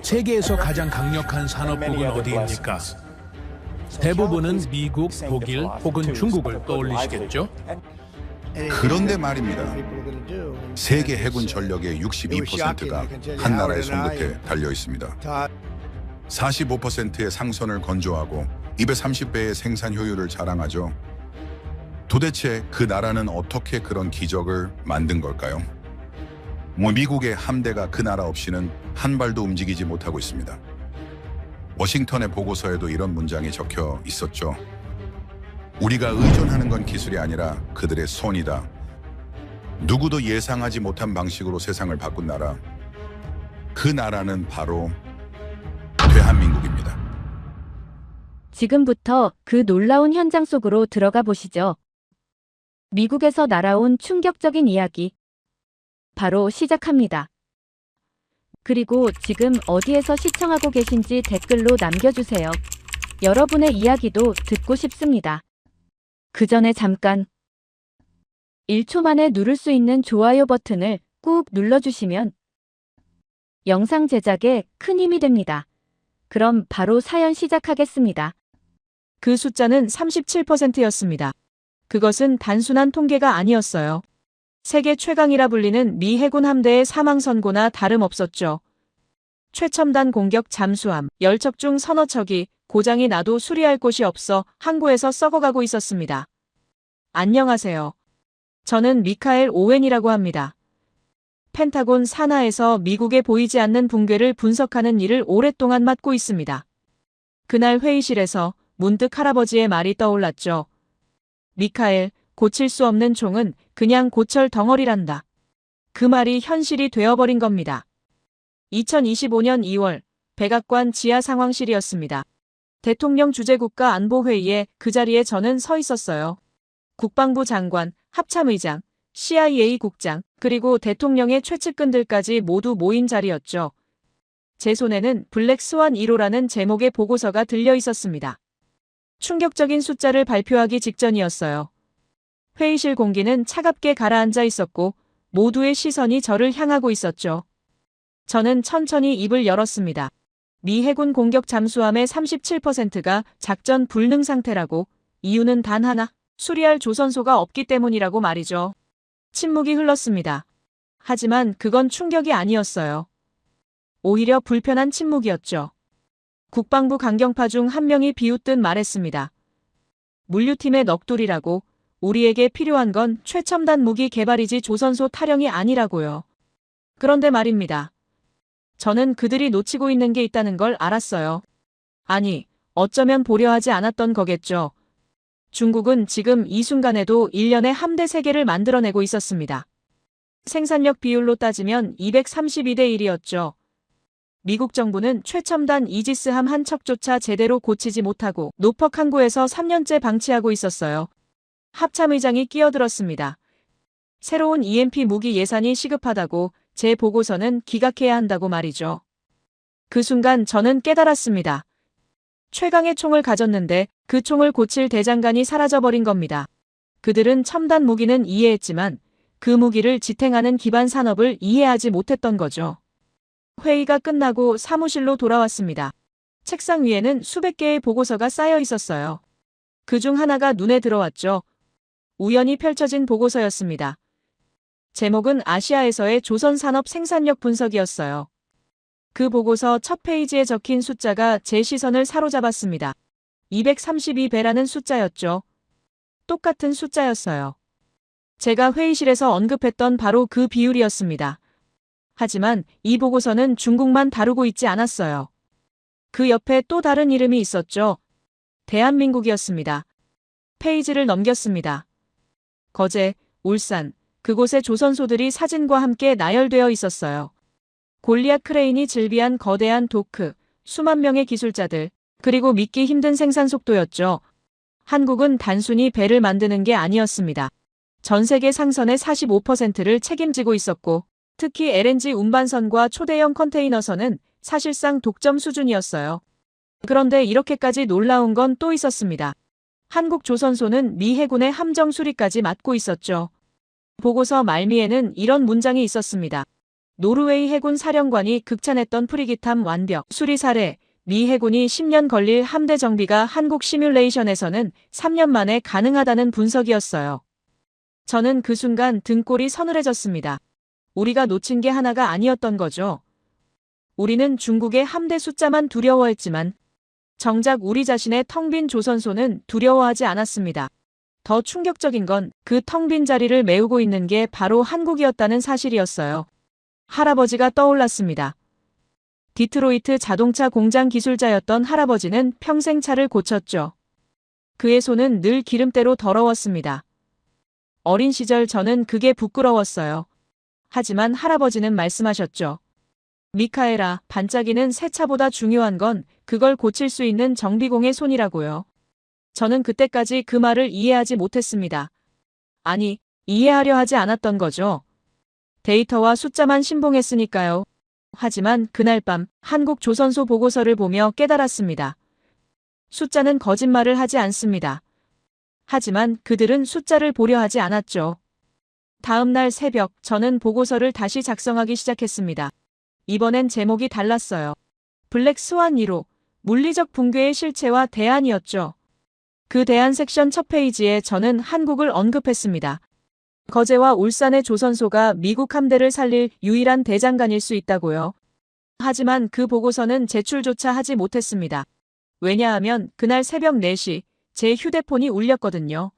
세계에서 가장 강력한 산업국은 어디입니까? 대부분은 미국, 독일 혹은 중국을 떠올리시겠죠? 그런데 말입니다. 세계 해군 전력의 62%가 한 나라의 손끝에 달려 있습니다. 45%의 상선을 건조하고 230배의 생산 효율을 자랑하죠. 도대체 그 나라는 어떻게 그런 기적을 만든 걸까요? 미국의 함대가 그 나라 없이는 한 발도 움직이지 못하고 있습니다. 워싱턴의 보고서에도 이런 문장이 적혀 있었죠. 우리가 의존하는 건 기술이 아니라 그들의 손이다. 누구도 예상하지 못한 방식으로 세상을 바꾼 나라. 그 나라는 바로 대한민국입니다. 지금부터 그 놀라운 현장 속으로 들어가 보시죠. 미국에서 날아온 충격적인 이야기. 바로 시작합니다. 그리고 지금 어디에서 시청하고 계신지 댓글로 남겨주세요. 여러분의 이야기도 듣고 싶습니다. 그 전에 잠깐 1초 만에 누를 수 있는 좋아요 버튼을 꾹 눌러주시면 영상 제작에 큰 힘이 됩니다. 그럼 바로 사연 시작하겠습니다. 그 숫자는 37%였습니다. 그것은 단순한 통계가 아니었어요. 세계 최강이라 불리는 미 해군 함대의 사망 선고나 다름없었죠. 최첨단 공격 잠수함 10척 중 서너 척이 고장이 나도 수리할 곳이 없어 항구에서 썩어가고 있었습니다. 안녕하세요. 저는 미카엘 오웬이라고 합니다. 펜타곤 산하에서 미국에 보이지 않는 붕괴를 분석하는 일을 오랫동안 맡고 있습니다. 그날 회의실에서 문득 할아버지의 말이 떠올랐죠. 미카엘, 고칠 수 없는 총은 그냥 고철 덩어리란다. 그 말이 현실이 되어버린 겁니다. 2025년 2월 백악관 지하 상황실이었습니다. 대통령 주재국가 안보회의에 그 자리에 저는 서 있었어요. 국방부 장관, 합참의장, CIA 국장, 그리고 대통령의 최측근들까지 모두 모인 자리였죠. 제 손에는 블랙 스완 1호라는 제목의 보고서가 들려 있었습니다. 충격적인 숫자를 발표하기 직전이었어요. 회의실 공기는 차갑게 가라앉아 있었고 모두의 시선이 저를 향하고 있었죠. 저는 천천히 입을 열었습니다. 미 해군 공격 잠수함의 37%가 작전 불능 상태라고. 이유는 단 하나, 수리할 조선소가 없기 때문이라고 말이죠. 침묵이 흘렀습니다. 하지만 그건 충격이 아니었어요. 오히려 불편한 침묵이었죠. 국방부 강경파 중 한 명이 비웃듯 말했습니다. 물류팀의 넋두리라고. 우리에게 필요한 건 최첨단 무기 개발이지 조선소 타령이 아니라고요. 그런데 말입니다. 저는 그들이 놓치고 있는 게 있다는 걸 알았어요. 아니, 어쩌면 보려 하지 않았던 거겠죠. 중국은 지금 이 순간에도 1년에 함대 3개를 만들어내고 있었습니다. 생산력 비율로 따지면 232대 1이었죠. 미국 정부는 최첨단 이지스함 한 척조차 제대로 고치지 못하고 노퍽 항구에서 3년째 방치하고 있었어요. 합참의장이 끼어들었습니다. 새로운 EMP 무기 예산이 시급하다고 제 보고서는 기각해야 한다고 말이죠. 그 순간 저는 깨달았습니다. 최강의 총을 가졌는데 그 총을 고칠 대장간이 사라져버린 겁니다. 그들은 첨단 무기는 이해했지만 그 무기를 지탱하는 기반 산업을 이해하지 못했던 거죠. 회의가 끝나고 사무실로 돌아왔습니다. 책상 위에는 수백 개의 보고서가 쌓여 있었어요. 그중 하나가 눈에 들어왔죠. 우연히 펼쳐진 보고서였습니다. 제목은 아시아에서의 조선 산업 생산력 분석이었어요. 그 보고서 첫 페이지에 적힌 숫자가 제 시선을 사로잡았습니다. 232배라는 숫자였죠. 똑같은 숫자였어요. 제가 회의실에서 언급했던 바로 그 비율이었습니다. 하지만 이 보고서는 중국만 다루고 있지 않았어요. 그 옆에 또 다른 이름이 있었죠. 대한민국이었습니다. 페이지를 넘겼습니다. 거제, 울산, 그곳의 조선소들이 사진과 함께 나열되어 있었어요. 골리앗 크레인이 즐비한 거대한 도크, 수만 명의 기술자들, 그리고 믿기 힘든 생산 속도였죠. 한국은 단순히 배를 만드는 게 아니었습니다. 전 세계 상선의 45%를 책임지고 있었고, 특히 LNG 운반선과 초대형 컨테이너선은 사실상 독점 수준이었어요. 그런데 이렇게까지 놀라운 건 또 있었습니다. 한국 조선소는 미 해군의 함정 수리까지 맡고 있었죠. 보고서 말미에는 이런 문장이 있었습니다. 노르웨이 해군 사령관이 극찬했던 프리기탐 완벽 수리 사례, 미 해군이 10년 걸릴 함대 정비가 한국 시뮬레이션에서는 3년 만에 가능하다는 분석이었어요. 저는 그 순간 등골이 서늘해졌습니다. 우리가 놓친 게 하나가 아니었던 거죠. 우리는 중국의 함대 숫자만 두려워했지만 정작 우리 자신의 텅 빈 조선소는 두려워하지 않았습니다. 더 충격적인 건 그 텅 빈 자리를 메우고 있는 게 바로 한국이었다는 사실이었어요. 할아버지가 떠올랐습니다. 디트로이트 자동차 공장 기술자였던 할아버지는 평생 차를 고쳤죠. 그의 손은 늘 기름때로 더러웠습니다. 어린 시절 저는 그게 부끄러웠어요. 하지만 할아버지는 말씀하셨죠. 미카엘아, 반짝이는 새 차보다 중요한 건 그걸 고칠 수 있는 정비공의 손이라고요. 저는 그때까지 그 말을 이해하지 못했습니다. 아니, 이해하려 하지 않았던 거죠. 데이터와 숫자만 신봉했으니까요. 하지만 그날 밤 한국 조선소 보고서를 보며 깨달았습니다. 숫자는 거짓말을 하지 않습니다. 하지만 그들은 숫자를 보려 하지 않았죠. 다음 날 새벽 저는 보고서를 다시 작성하기 시작했습니다. 이번엔 제목이 달랐어요. 블랙 스완 1호, 물리적 붕괴의 실체와 대안이었죠. 그 대안 섹션 첫 페이지에 저는 한국을 언급했습니다. 거제와 울산의 조선소가 미국 함대를 살릴 유일한 대장간일 수 있다고요. 하지만 그 보고서는 제출조차 하지 못했습니다. 왜냐하면 그날 새벽 4시 제 휴대폰이 울렸거든요.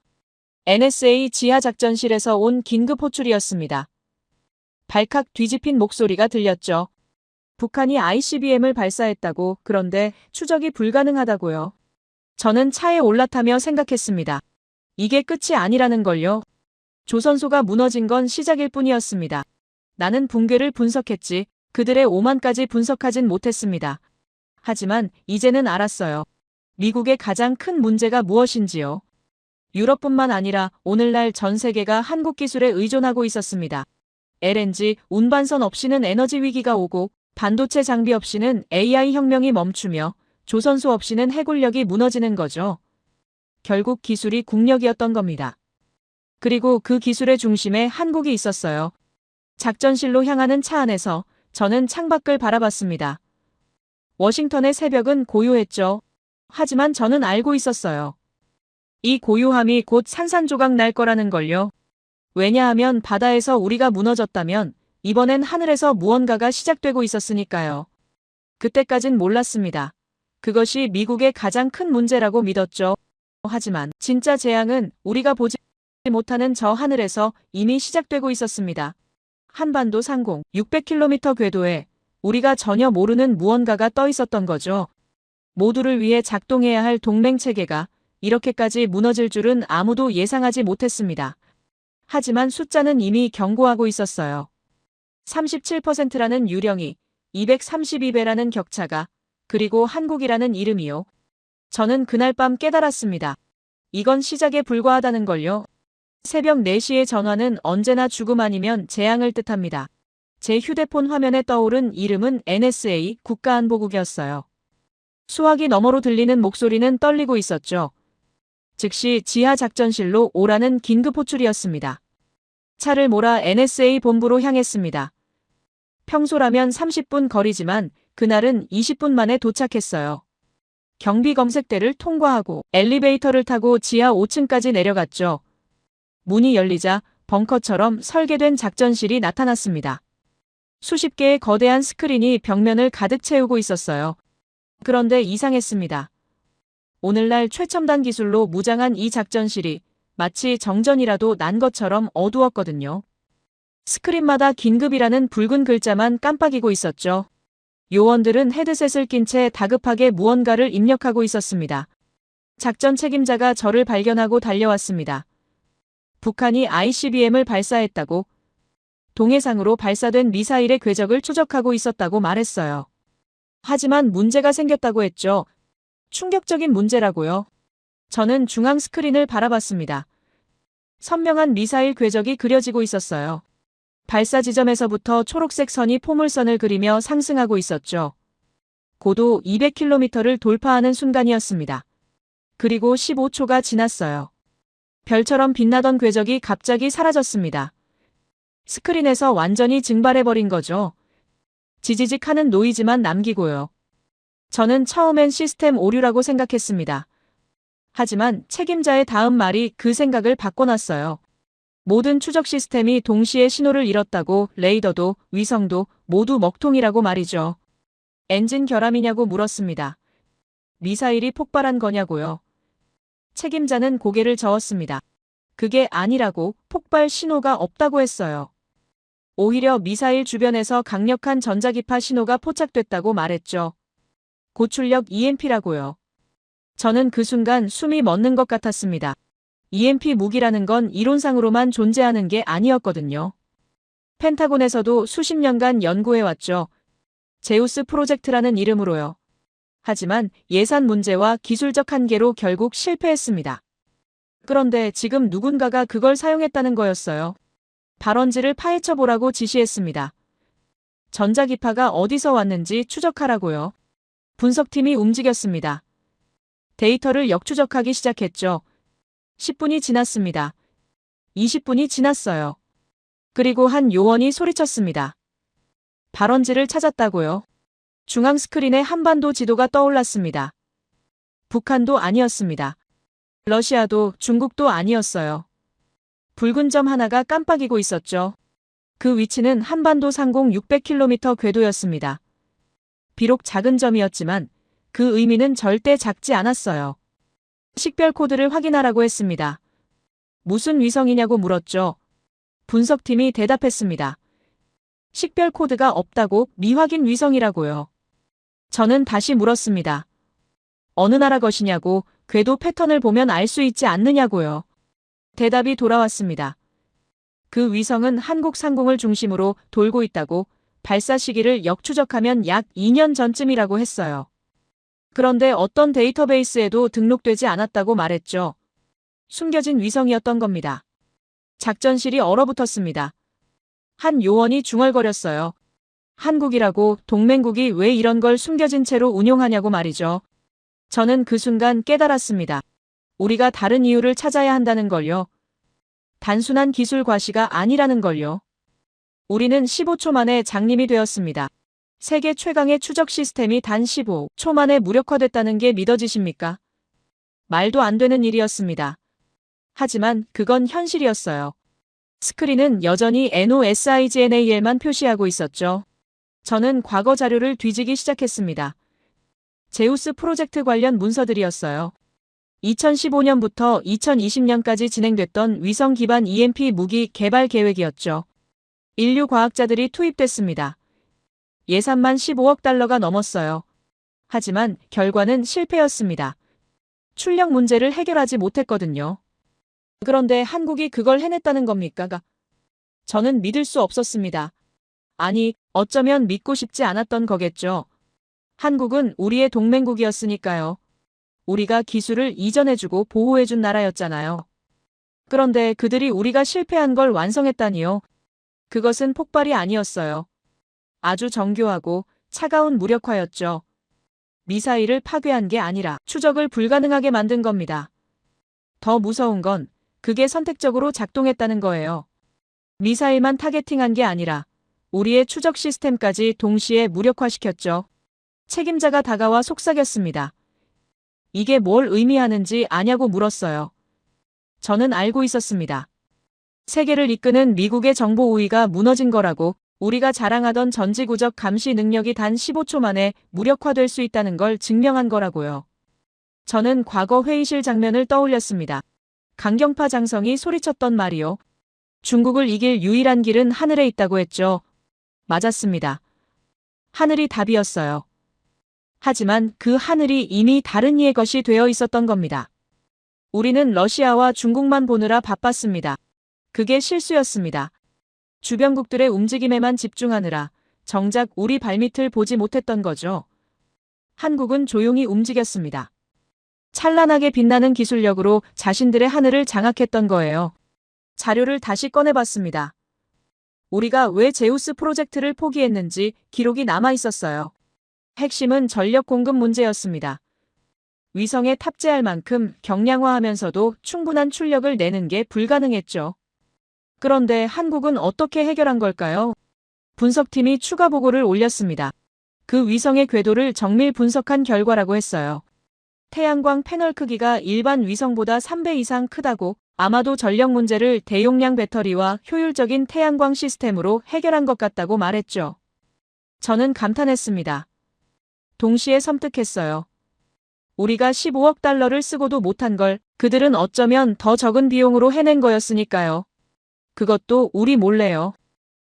NSA 지하작전실에서 온 긴급 호출이었습니다. 발칵 뒤집힌 목소리가 들렸죠. 북한이 ICBM을 발사했다고. 그런데 추적이 불가능하다고요. 저는 차에 올라타며 생각했습니다. 이게 끝이 아니라는 걸요. 조선소가 무너진 건 시작일 뿐이었습니다. 나는 붕괴를 분석했지 그들의 오만까지 분석하진 못했습니다. 하지만 이제는 알았어요. 미국의 가장 큰 문제가 무엇인지요. 유럽뿐만 아니라 오늘날 전 세계가 한국 기술에 의존하고 있었습니다. LNG, 운반선 없이는 에너지 위기가 오고 반도체 장비 없이는 AI 혁명이 멈추며 조선소 없이는 해군력이 무너지는 거죠. 결국 기술이 국력이었던 겁니다. 그리고 그 기술의 중심에 한국이 있었어요. 작전실로 향하는 차 안에서 저는 창밖을 바라봤습니다. 워싱턴의 새벽은 고요했죠. 하지만 저는 알고 있었어요. 이 고요함이 곧 산산조각 날 거라는 걸요. 왜냐하면 바다에서 우리가 무너졌다면 이번엔 하늘에서 무언가가 시작되고 있었으니까요. 그때까진 몰랐습니다. 그것이 미국의 가장 큰 문제라고 믿었죠. 하지만 진짜 재앙은 우리가 보지 못하는 저 하늘에서 이미 시작되고 있었습니다. 한반도 상공 600km 궤도에 우리가 전혀 모르는 무언가가 떠 있었던 거죠. 모두를 위해 작동해야 할 동맹체계가 이렇게까지 무너질 줄은 아무도 예상하지 못했습니다. 하지만 숫자는 이미 경고하고 있었어요. 37%라는 유령이, 232배라는 격차가, 그리고 한국이라는 이름이요. 저는 그날 밤 깨달았습니다. 이건 시작에 불과하다는 걸요. 새벽 4시의 전화는 언제나 죽음 아니면 재앙을 뜻합니다. 제 휴대폰 화면에 떠오른 이름은 NSA 국가안보국이었어요. 수화기 너머로 들리는 목소리는 떨리고 있었죠. 즉시 지하 작전실로 오라는 긴급 호출이었습니다. 차를 몰아 NSA 본부로 향했습니다. 평소라면 30분 거리지만 그날은 20분 만에 도착했어요. 경비 검색대를 통과하고 엘리베이터를 타고 지하 5층까지 내려갔죠. 문이 열리자 벙커처럼 설계된 작전실이 나타났습니다. 수십 개의 거대한 스크린이 벽면을 가득 채우고 있었어요. 그런데 이상했습니다. 오늘날 최첨단 기술로 무장한 이 작전실이 마치 정전이라도 난 것처럼 어두웠거든요. 스크린마다 긴급이라는 붉은 글자만 깜빡이고 있었죠. 요원들은 헤드셋을 낀 채 다급하게 무언가를 입력하고 있었습니다. 작전 책임자가 저를 발견하고 달려왔습니다. 북한이 ICBM을 발사했다고, 동해상으로 발사된 미사일의 궤적을 추적하고 있었다고 말했어요. 하지만 문제가 생겼다고 했죠. 충격적인 문제라고요. 저는 중앙 스크린을 바라봤습니다. 선명한 미사일 궤적이 그려지고 있었어요. 발사 지점에서부터 초록색 선이 포물선을 그리며 상승하고 있었죠. 고도 200km를 돌파하는 순간이었습니다. 그리고 15초가 지났어요. 별처럼 빛나던 궤적이 갑자기 사라졌습니다. 스크린에서 완전히 증발해버린 거죠. 지지직 하는 노이즈만 남기고요. 저는 처음엔 시스템 오류라고 생각했습니다. 하지만 책임자의 다음 말이 그 생각을 바꿔놨어요. 모든 추적 시스템이 동시에 신호를 잃었다고, 레이더도 위성도 모두 먹통이라고 말이죠. 엔진 결함이냐고 물었습니다. 미사일이 폭발한 거냐고요. 책임자는 고개를 저었습니다. 그게 아니라고, 폭발 신호가 없다고 했어요. 오히려 미사일 주변에서 강력한 전자기파 신호가 포착됐다고 말했죠. 고출력 EMP라고요. 저는 그 순간 숨이 멎는 것 같았습니다. EMP 무기라는 건 이론상으로만 존재하는 게 아니었거든요. 펜타곤에서도 수십 년간 연구해왔죠. 제우스 프로젝트라는 이름으로요. 하지만 예산 문제와 기술적 한계로 결국 실패했습니다. 그런데 지금 누군가가 그걸 사용했다는 거였어요. 발원지를 파헤쳐 보라고 지시했습니다. 전자기파가 어디서 왔는지 추적하라고요. 분석팀이 움직였습니다. 데이터를 역추적하기 시작했죠. 10분이 지났습니다. 20분이 지났어요. 그리고 한 요원이 소리쳤습니다. 발원지를 찾았다고요. 중앙 스크린에 한반도 지도가 떠올랐습니다. 북한도 아니었습니다. 러시아도 중국도 아니었어요. 붉은 점 하나가 깜빡이고 있었죠. 그 위치는 한반도 상공 600km 궤도였습니다. 비록 작은 점이었지만 그 의미는 절대 작지 않았어요. 식별 코드를 확인하라고 했습니다. 무슨 위성이냐고 물었죠. 분석팀이 대답했습니다. 식별 코드가 없다고, 미확인 위성이라고요. 저는 다시 물었습니다. 어느 나라 것이냐고, 궤도 패턴을 보면 알 수 있지 않느냐고요. 대답이 돌아왔습니다. 그 위성은 한국 상공을 중심으로 돌고 있다고, 발사 시기를 역추적하면 약 2년 전쯤이라고 했어요. 그런데 어떤 데이터베이스에도 등록되지 않았다고 말했죠. 숨겨진 위성이었던 겁니다. 작전실이 얼어붙었습니다. 한 요원이 중얼거렸어요. 한국이라고, 동맹국이 왜 이런 걸 숨겨진 채로 운용하냐고 말이죠. 저는 그 순간 깨달았습니다. 우리가 다른 이유를 찾아야 한다는 걸요. 단순한 기술 과시가 아니라는 걸요. 우리는 15초 만에 장님이 되었습니다. 세계 최강의 추적 시스템이 단 15초 만에 무력화됐다는 게 믿어지십니까? 말도 안 되는 일이었습니다. 하지만 그건 현실이었어요. 스크린은 여전히 NOSIGNAL만 표시하고 있었죠. 저는 과거 자료를 뒤지기 시작했습니다. 제우스 프로젝트 관련 문서들이었어요. 2015년부터 2020년까지 진행됐던 위성 기반 EMP 무기 개발 계획이었죠. 인류 과학자들이 투입됐습니다. 예산만 15억 달러가 넘었어요. 하지만 결과는 실패였습니다. 출력 문제를 해결하지 못했거든요. 그런데 한국이 그걸 해냈다는 겁니까? 저는 믿을 수 없었습니다. 아니, 어쩌면 믿고 싶지 않았던 거겠죠. 한국은 우리의 동맹국이었으니까요. 우리가 기술을 이전해주고 보호해준 나라였잖아요. 그런데 그들이 우리가 실패한 걸 완성했다니요. 그것은 폭발이 아니었어요. 아주 정교하고 차가운 무력화였죠. 미사일을 파괴한 게 아니라 추적을 불가능하게 만든 겁니다. 더 무서운 건 그게 선택적으로 작동했다는 거예요. 미사일만 타겟팅한 게 아니라 우리의 추적 시스템까지 동시에 무력화시켰죠. 책임자가 다가와 속삭였습니다. 이게 뭘 의미하는지 아냐고 물었어요. 저는 알고 있었습니다. 세계를 이끄는 미국의 정보 우위가 무너진 거라고, 우리가 자랑하던 전지구적 감시 능력이 단 15초 만에 무력화될 수 있다는 걸 증명한 거라고요. 저는 과거 회의실 장면을 떠올렸습니다. 강경파 장성이 소리쳤던 말이요. 중국을 이길 유일한 길은 하늘에 있다고 했죠. 맞았습니다. 하늘이 답이었어요. 하지만 그 하늘이 이미 다른 이의 것이 되어 있었던 겁니다. 우리는 러시아와 중국만 보느라 바빴습니다. 그게 실수였습니다. 주변국들의 움직임에만 집중하느라 정작 우리 발밑을 보지 못했던 거죠. 한국은 조용히 움직였습니다. 찬란하게 빛나는 기술력으로 자신들의 하늘을 장악했던 거예요. 자료를 다시 꺼내봤습니다. 우리가 왜 제우스 프로젝트를 포기했는지 기록이 남아 있었어요. 핵심은 전력 공급 문제였습니다. 위성에 탑재할 만큼 경량화하면서도 충분한 출력을 내는 게 불가능했죠. 그런데 한국은 어떻게 해결한 걸까요? 분석팀이 추가 보고를 올렸습니다. 그 위성의 궤도를 정밀 분석한 결과라고 했어요. 태양광 패널 크기가 일반 위성보다 3배 이상 크다고, 아마도 전력 문제를 대용량 배터리와 효율적인 태양광 시스템으로 해결한 것 같다고 말했죠. 저는 감탄했습니다. 동시에 섬뜩했어요. 우리가 15억 달러를 쓰고도 못한 걸 그들은 어쩌면 더 적은 비용으로 해낸 거였으니까요. 그것도 우리 몰래요.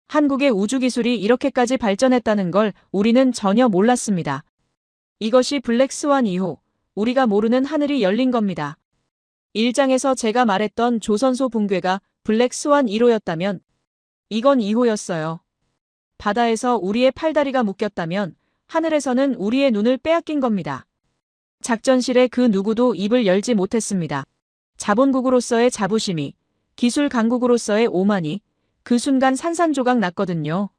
한국의 우주기술이 이렇게까지 발전했다는 걸 우리는 전혀 몰랐습니다. 이것이 블랙스완 2호, 우리가 모르는 하늘이 열린 겁니다. 1장에서 제가 말했던 조선소 붕괴가 블랙스완 1호였다면 이건 2호였어요. 바다에서 우리의 팔다리가 묶였다면 하늘에서는 우리의 눈을 빼앗긴 겁니다. 작전실에 그 누구도 입을 열지 못했습니다. 자본국으로서의 자부심이, 기술 강국으로서의 오만이 그 순간 산산조각 났거든요.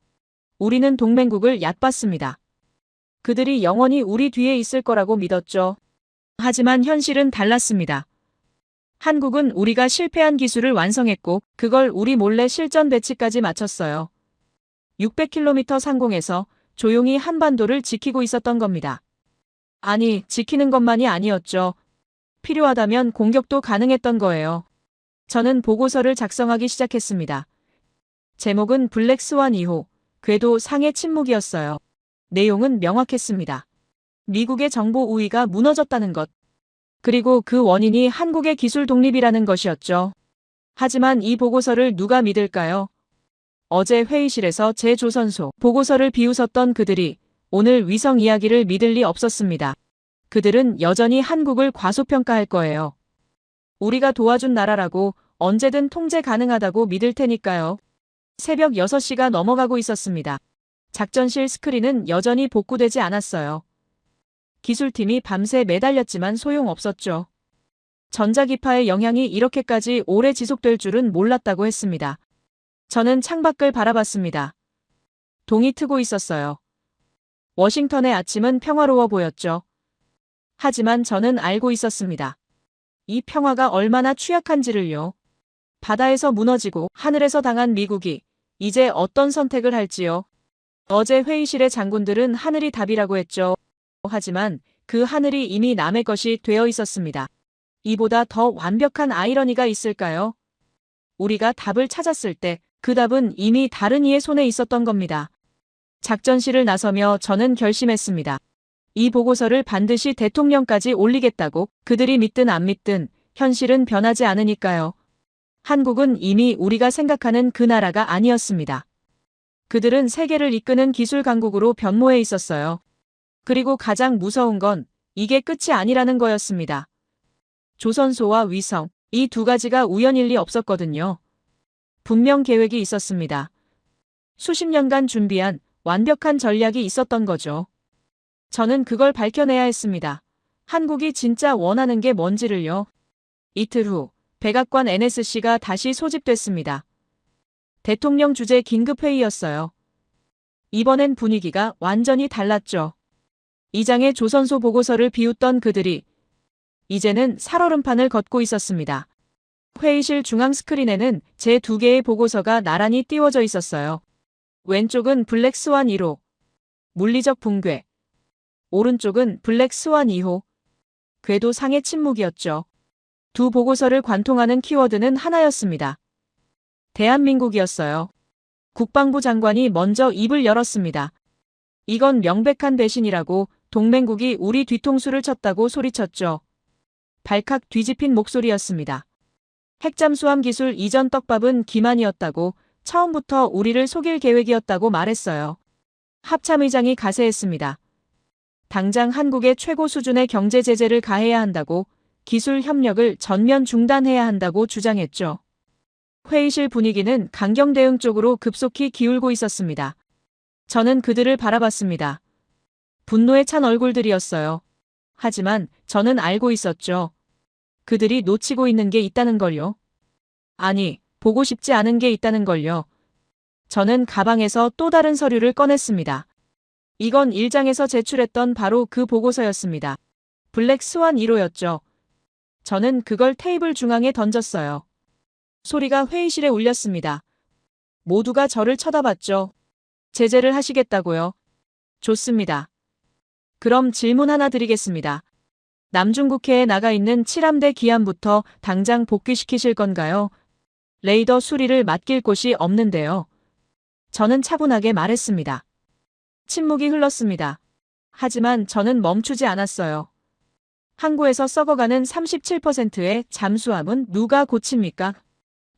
우리는 동맹국을 얕봤습니다. 그들이 영원히 우리 뒤에 있을 거라고 믿었죠. 하지만 현실은 달랐습니다. 한국은 우리가 실패한 기술을 완성했고 그걸 우리 몰래 실전 배치까지 마쳤어요. 600km 상공에서 조용히 한반도를 지키고 있었던 겁니다. 아니, 지키는 것만이 아니었죠. 필요하다면 공격도 가능했던 거예요. 저는 보고서를 작성하기 시작했습니다. 제목은 블랙스완 2호, 궤도 상해 침묵이었어요. 내용은 명확했습니다. 미국의 정보 우위가 무너졌다는 것. 그리고 그 원인이 한국의 기술 독립이라는 것이었죠. 하지만 이 보고서를 누가 믿을까요? 어제 회의실에서 제 조선소 보고서를 비웃었던 그들이 오늘 위성 이야기를 믿을 리 없었습니다. 그들은 여전히 한국을 과소평가할 거예요. 우리가 도와준 나라라고 언제든 통제 가능하다고 믿을 테니까요. 새벽 6시가 넘어가고 있었습니다. 작전실 스크린은 여전히 복구되지 않았어요. 기술팀이 밤새 매달렸지만 소용없었죠. 전자기파의 영향이 이렇게까지 오래 지속될 줄은 몰랐다고 했습니다. 저는 창밖을 바라봤습니다. 동이 트고 있었어요. 워싱턴의 아침은 평화로워 보였죠. 하지만 저는 알고 있었습니다. 이 평화가 얼마나 취약한지를요. 바다에서 무너지고 하늘에서 당한 미국이 이제 어떤 선택을 할지요. 어제 회의실의 장군들은 하늘이 답이라고 했죠. 하지만 그 하늘이 이미 남의 것이 되어 있었습니다. 이보다 더 완벽한 아이러니가 있을까요? 우리가 답을 찾았을 때 그 답은 이미 다른 이의 손에 있었던 겁니다. 작전실을 나서며 저는 결심했습니다. 이 보고서를 반드시 대통령까지 올리겠다고. 그들이 믿든 안 믿든 현실은 변하지 않으니까요. 한국은 이미 우리가 생각하는 그 나라가 아니었습니다. 그들은 세계를 이끄는 기술 강국으로 변모해 있었어요. 그리고 가장 무서운 건 이게 끝이 아니라는 거였습니다. 조선소와 위성, 이 두 가지가 우연일 리 없었거든요. 분명 계획이 있었습니다. 수십 년간 준비한 완벽한 전략이 있었던 거죠. 저는 그걸 밝혀내야 했습니다. 한국이 진짜 원하는 게 뭔지를요. 이틀 후 백악관 NSC가 다시 소집됐습니다. 대통령 주재 긴급회의였어요. 이번엔 분위기가 완전히 달랐죠. 이장의 조선소 보고서를 비웃던 그들이 이제는 살얼음판을 걷고 있었습니다. 회의실 중앙 스크린에는 제 2개의 보고서가 나란히 띄워져 있었어요. 왼쪽은 블랙스완 1호, 물리적 붕괴. 오른쪽은 블랙스완 2호, 궤도 상해 침묵이었죠. 두 보고서를 관통하는 키워드는 하나였습니다. 대한민국이었어요. 국방부 장관이 먼저 입을 열었습니다. 이건 명백한 배신이라고, 동맹국이 우리 뒤통수를 쳤다고 소리쳤죠. 발칵 뒤집힌 목소리였습니다. 핵잠수함 기술 이전 떡밥은 기만이었다고, 처음부터 우리를 속일 계획이었다고 말했어요. 합참의장이 가세했습니다. 당장 한국에 최고 수준의 경제 제재를 가해야 한다고, 기술 협력을 전면 중단해야 한다고 주장했죠. 회의실 분위기는 강경 대응 쪽으로 급속히 기울고 있었습니다. 저는 그들을 바라봤습니다. 분노에 찬 얼굴들이었어요. 하지만 저는 알고 있었죠. 그들이 놓치고 있는 게 있다는 걸요. 아니, 보고 싶지 않은 게 있다는 걸요. 저는 가방에서 또 다른 서류를 꺼냈습니다. 이건 1장에서 제출했던 바로 그 보고서였습니다. 블랙스완 1호였죠. 저는 그걸 테이블 중앙에 던졌어요. 소리가 회의실에 울렸습니다. 모두가 저를 쳐다봤죠. 제재를 하시겠다고요? 좋습니다. 그럼 질문 하나 드리겠습니다. 남중국해에 나가 있는 7함대 기함부터 당장 복귀시키실 건가요? 레이더 수리를 맡길 곳이 없는데요. 저는 차분하게 말했습니다. 침묵이 흘렀습니다. 하지만 저는 멈추지 않았어요. 항구에서 썩어가는 37%의 잠수함은 누가 고칩니까?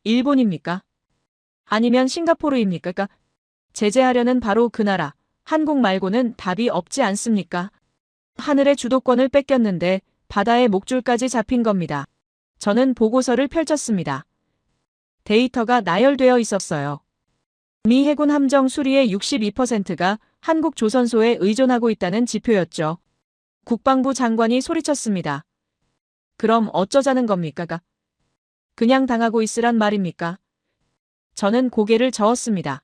일본입니까? 아니면 싱가포르입니까? 제재하려는 바로 그 나라, 한국 말고는 답이 없지 않습니까? 하늘의 주도권을 뺏겼는데 바다의 목줄까지 잡힌 겁니다. 저는 보고서를 펼쳤습니다. 데이터가 나열되어 있었어요. 미 해군 함정 수리의 62%가 한국 조선소에 의존하고 있다는 지표였죠. 국방부 장관이 소리쳤습니다. 그럼 어쩌자는 겁니까? 그냥 당하고 있으란 말입니까? 저는 고개를 저었습니다.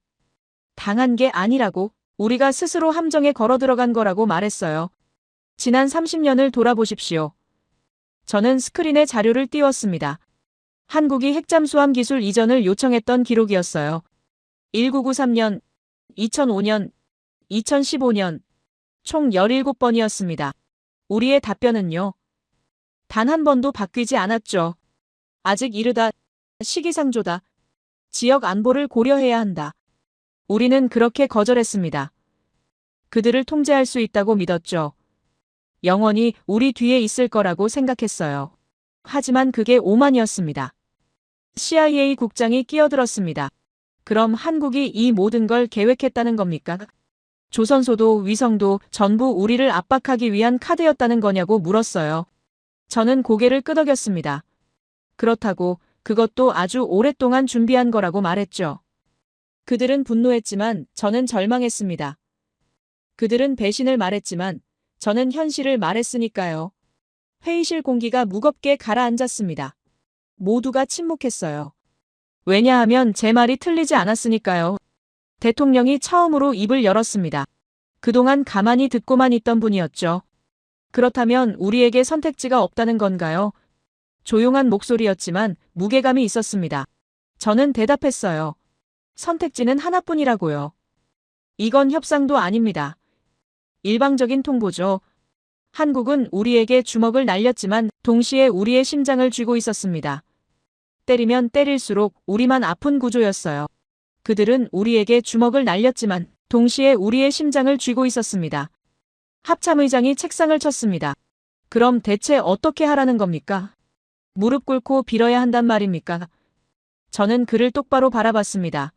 당한 게 아니라고, 우리가 스스로 함정에 걸어 들어간 거라고 말했어요. 지난 30년을 돌아보십시오. 저는 스크린에 자료를 띄웠습니다. 한국이 핵잠수함 기술 이전을 요청했던 기록이었어요. 1993년, 2005년, 2015년, 총 17번이었습니다. 우리의 답변은요. 단 한 번도 바뀌지 않았죠. 아직 이르다, 시기상조다, 지역 안보를 고려해야 한다. 우리는 그렇게 거절했습니다. 그들을 통제할 수 있다고 믿었죠. 영원히 우리 뒤에 있을 거라고 생각했어요. 하지만 그게 오만이었습니다. CIA 국장이 끼어들었습니다. 그럼 한국이 이 모든 걸 계획했다는 겁니까? 조선소도 위성도 전부 우리를 압박하기 위한 카드였다는 거냐고 물었어요. 저는 고개를 끄덕였습니다. 그렇다고 그것도 아주 오랫동안 준비한 거라고 말했죠. 그들은 분노했지만 저는 절망했습니다. 그들은 배신을 말했지만 저는 현실을 말했으니까요. 회의실 공기가 무겁게 가라앉았습니다. 모두가 침묵했어요. 왜냐하면 제 말이 틀리지 않았으니까요. 대통령이 처음으로 입을 열었습니다. 그동안 가만히 듣고만 있던 분이었죠. 그렇다면 우리에게 선택지가 없다는 건가요? 조용한 목소리였지만 무게감이 있었습니다. 저는 대답했어요. 선택지는 하나뿐이라고요. 이건 협상도 아닙니다. 일방적인 통보죠. 한국은 우리에게 주먹을 날렸지만 동시에 우리의 심장을 쥐고 있었습니다. 때리면 때릴수록 우리만 아픈 구조였어요. 그들은 우리에게 주먹을 날렸지만 동시에 우리의 심장을 쥐고 있었습니다. 합참의장이 책상을 쳤습니다. 그럼 대체 어떻게 하라는 겁니까? 무릎 꿇고 빌어야 한단 말입니까? 저는 그를 똑바로 바라봤습니다.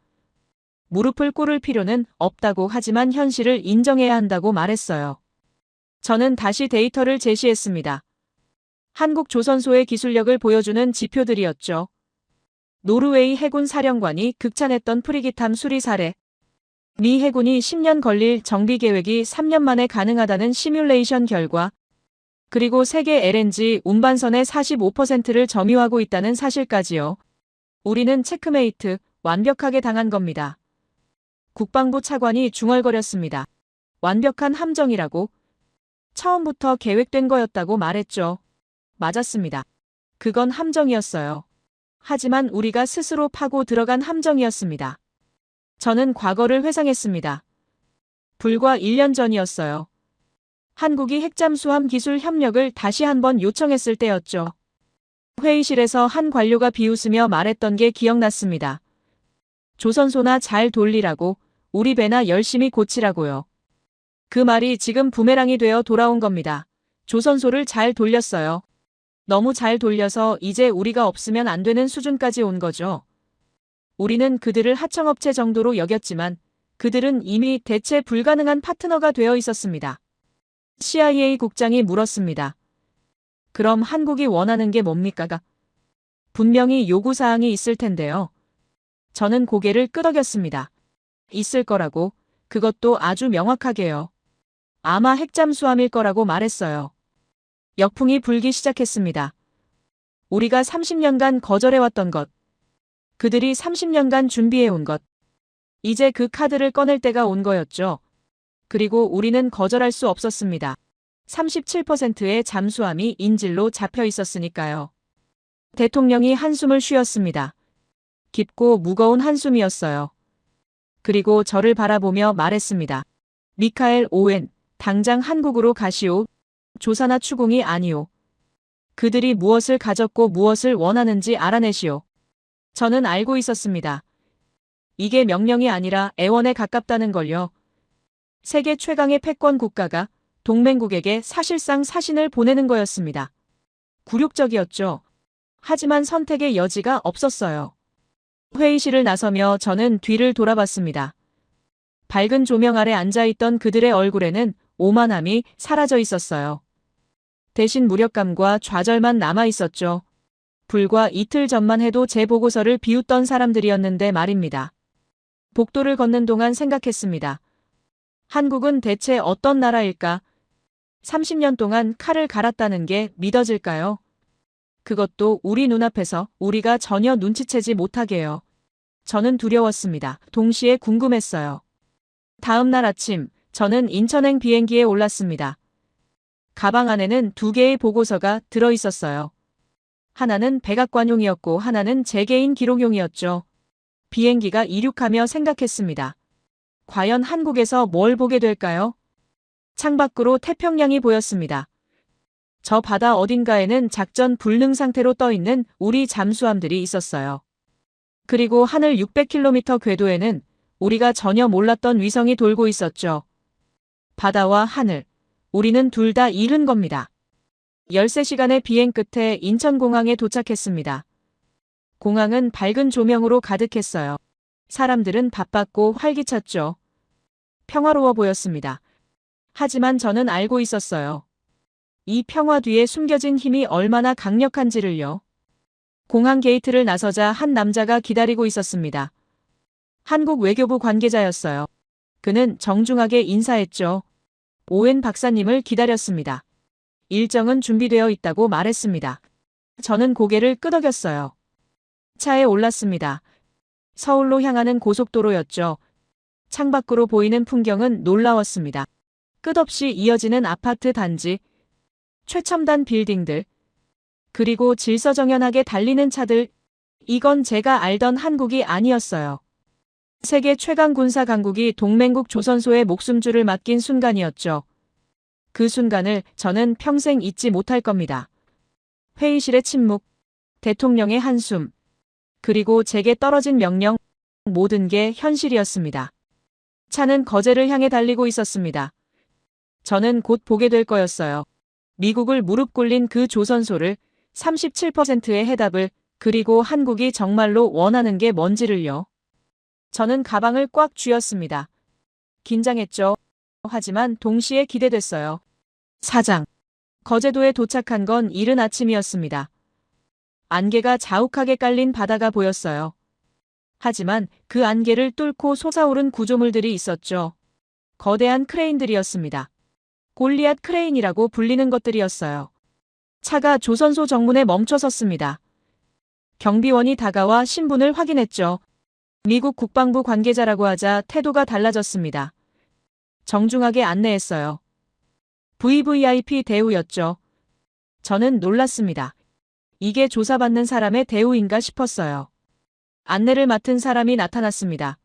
무릎을 꿇을 필요는 없다고 하지만 현실을 인정해야 한다고 말했어요. 저는 다시 데이터를 제시했습니다. 한국 조선소의 기술력을 보여주는 지표들이었죠. 노르웨이 해군 사령관이 극찬했던 프리기탐 수리 사례. 미 해군이 10년 걸릴 정비 계획이 3년 만에 가능하다는 시뮬레이션 결과. 그리고 세계 LNG 운반선의 45%를 점유하고 있다는 사실까지요. 우리는 체크메이트, 완벽하게 당한 겁니다. 국방부 차관이 중얼거렸습니다. 완벽한 함정이라고? 처음부터 계획된 거였다고 말했죠. 맞았습니다. 그건 함정이었어요. 하지만 우리가 스스로 파고 들어간 함정이었습니다. 저는 과거를 회상했습니다. 불과 1년 전이었어요. 한국이 핵잠수함 기술 협력을 다시 한번 요청했을 때였죠. 회의실에서 한 관료가 비웃으며 말했던 게 기억났습니다. 조선소나 잘 돌리라고, 우리 배나 열심히 고치라고요. 그 말이 지금 부메랑이 되어 돌아온 겁니다. 조선소를 잘 돌렸어요. 너무 잘 돌려서 이제 우리가 없으면 안 되는 수준까지 온 거죠. 우리는 그들을 하청업체 정도로 여겼지만 그들은 이미 대체 불가능한 파트너가 되어 있었습니다. CIA 국장이 물었습니다. 그럼 한국이 원하는 게 뭡니까? 분명히 요구사항이 있을 텐데요. 저는 고개를 끄덕였습니다. 있을 거라고, 그것도 아주 명확하게요. 아마 핵잠수함일 거라고 말했어요. 역풍이 불기 시작했습니다. 우리가 30년간 거절해왔던 것, 그들이 30년간 준비해온 것, 이제 그 카드를 꺼낼 때가 온 거였죠. 그리고 우리는 거절할 수 없었습니다. 37%의 잠수함이 인질로 잡혀 있었으니까요. 대통령이 한숨을 쉬었습니다. 깊고 무거운 한숨이었어요. 그리고 저를 바라보며 말했습니다. 미카엘 오웬, 당장 한국으로 가시오. 조사나 추궁이 아니오. 그들이 무엇을 가졌고 무엇을 원하는지 알아내시오. 저는 알고 있었습니다. 이게 명령이 아니라 애원에 가깝다는 걸요. 세계 최강의 패권 국가가 동맹국에게 사실상 사신을 보내는 거였습니다. 굴욕적이었죠. 하지만 선택의 여지가 없었어요. 회의실을 나서며 저는 뒤를 돌아봤습니다. 밝은 조명 아래 앉아있던 그들의 얼굴에는 오만함이 사라져 있었어요. 대신 무력감과 좌절만 남아있었죠. 불과 이틀 전만 해도 제 보고서를 비웃던 사람들이었는데 말입니다. 복도를 걷는 동안 생각했습니다. 한국은 대체 어떤 나라일까? 30년 동안 칼을 갈았다는 게 믿어질까요? 그것도 우리 눈앞에서 우리가 전혀 눈치채지 못하게요. 저는 두려웠습니다. 동시에 궁금했어요. 다음 날 아침, 저는 인천행 비행기에 올랐습니다. 가방 안에는 2개의 보고서가 들어있었어요. 하나는 백악관용이었고 하나는 제 개인 기록용이었죠. 비행기가 이륙하며 생각했습니다. 과연 한국에서 뭘 보게 될까요? 창밖으로 태평양이 보였습니다. 저 바다 어딘가에는 작전 불능 상태로 떠있는 우리 잠수함들이 있었어요. 그리고 하늘 600km 궤도에는 우리가 전혀 몰랐던 위성이 돌고 있었죠. 바다와 하늘, 우리는 둘 다 잃은 겁니다. 13시간의 비행 끝에 인천공항에 도착했습니다. 공항은 밝은 조명으로 가득했어요. 사람들은 바빴고 활기찼죠. 평화로워 보였습니다. 하지만 저는 알고 있었어요. 이 평화 뒤에 숨겨진 힘이 얼마나 강력한지를요. 공항 게이트를 나서자 한 남자가 기다리고 있었습니다. 한국 외교부 관계자였어요. 그는 정중하게 인사했죠. 오웬 박사님을 기다렸습니다. 일정은 준비되어 있다고 말했습니다. 저는 고개를 끄덕였어요. 차에 올랐습니다. 서울로 향하는 고속도로였죠. 창밖으로 보이는 풍경은 놀라웠습니다. 끝없이 이어지는 아파트 단지, 최첨단 빌딩들, 그리고 질서정연하게 달리는 차들. 이건 제가 알던 한국이 아니었어요. 세계 최강 군사 강국이 동맹국 조선소에 목숨줄을 맡긴 순간이었죠. 그 순간을 저는 평생 잊지 못할 겁니다. 회의실의 침묵, 대통령의 한숨, 그리고 제게 떨어진 명령, 모든 게 현실이었습니다. 차는 거제를 향해 달리고 있었습니다. 저는 곧 보게 될 거였어요. 미국을 무릎 꿇린 그 조선소를, 37%의 해답을, 그리고 한국이 정말로 원하는 게 뭔지를요. 저는 가방을 꽉 쥐었습니다. 긴장했죠. 하지만 동시에 기대됐어요. 사장. 거제도에 도착한 건 이른 아침이었습니다. 안개가 자욱하게 깔린 바다가 보였어요. 하지만 그 안개를 뚫고 솟아오른 구조물들이 있었죠. 거대한 크레인들이었습니다. 골리앗 크레인이라고 불리는 것들이었어요. 차가 조선소 정문에 멈춰 섰습니다. 경비원이 다가와 신분을 확인했죠. 미국 국방부 관계자라고 하자 태도가 달라졌습니다. 정중하게 안내했어요. VVIP 대우였죠. 저는 놀랐습니다. 이게 조사받는 사람의 대우인가 싶었어요. 안내를 맡은 사람이 나타났습니다.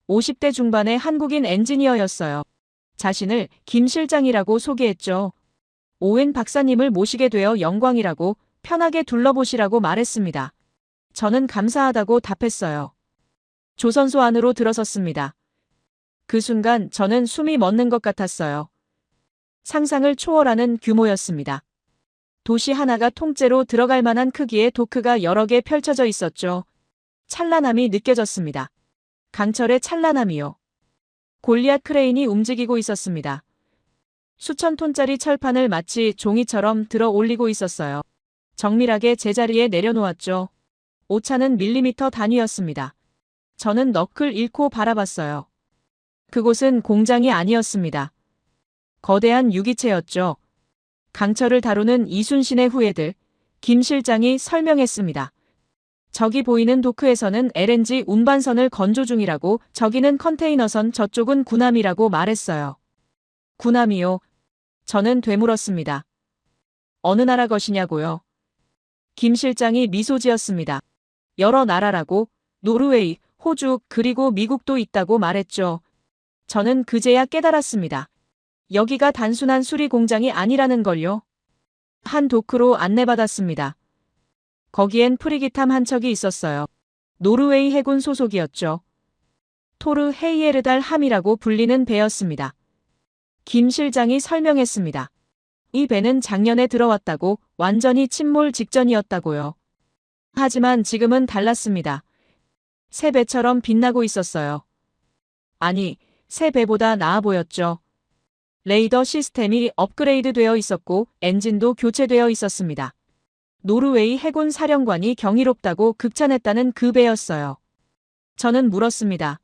50대 중반의 한국인 엔지니어였어요. 자신을 김 실장이라고 소개했죠. 오웬 박사님을 모시게 되어 영광이라고, 편하게 둘러보시라고 말했습니다. 저는 감사하다고 답했어요. 조선소 안으로 들어섰습니다. 그 순간 저는 숨이 멎는 것 같았어요. 상상을 초월하는 규모였습니다. 도시 하나가 통째로 들어갈 만한 크기의 도크가 여러 개 펼쳐져 있었죠. 찬란함이 느껴졌습니다. 강철의 찬란함이요. 골리앗 크레인이 움직이고 있었습니다. 수천 톤짜리 철판을 마치 종이처럼 들어 올리고 있었어요. 정밀하게 제자리에 내려놓았죠. 오차는 밀리미터 단위였습니다. 저는 넋을 잃고 바라봤어요. 그곳은 공장이 아니었습니다. 거대한 유기체였죠. 강철을 다루는 이순신의 후예들, 김 실장이 설명했습니다. 저기 보이는 도크에서는 LNG 운반선을 건조 중이라고, 저기는 컨테이너선, 저쪽은 군함이라고 말했어요. 군함이요? 저는 되물었습니다. 어느 나라 것이냐고요? 김 실장이 미소 지었습니다. 여러 나라라고, 노르웨이, 호주, 그리고 미국도 있다고 말했죠. 저는 그제야 깨달았습니다. 여기가 단순한 수리 공장이 아니라는 걸요. 한 도크로 안내받았습니다. 거기엔 프리기탐 한 척이 있었어요. 노르웨이 해군 소속이었죠. 토르 헤이에르달 함이라고 불리는 배였습니다. 김 실장이 설명했습니다. 이 배는 작년에 들어왔다고, 완전히 침몰 직전이었다고요. 하지만 지금은 달랐습니다. 새 배처럼 빛나고 있었어요. 아니, 새 배보다 나아 보였죠. 레이더 시스템이 업그레이드 되어 있었고 엔진도 교체되어 있었습니다. 노르웨이 해군 사령관이 경이롭다고 극찬했다는 그 배였어요. 저는 물었습니다.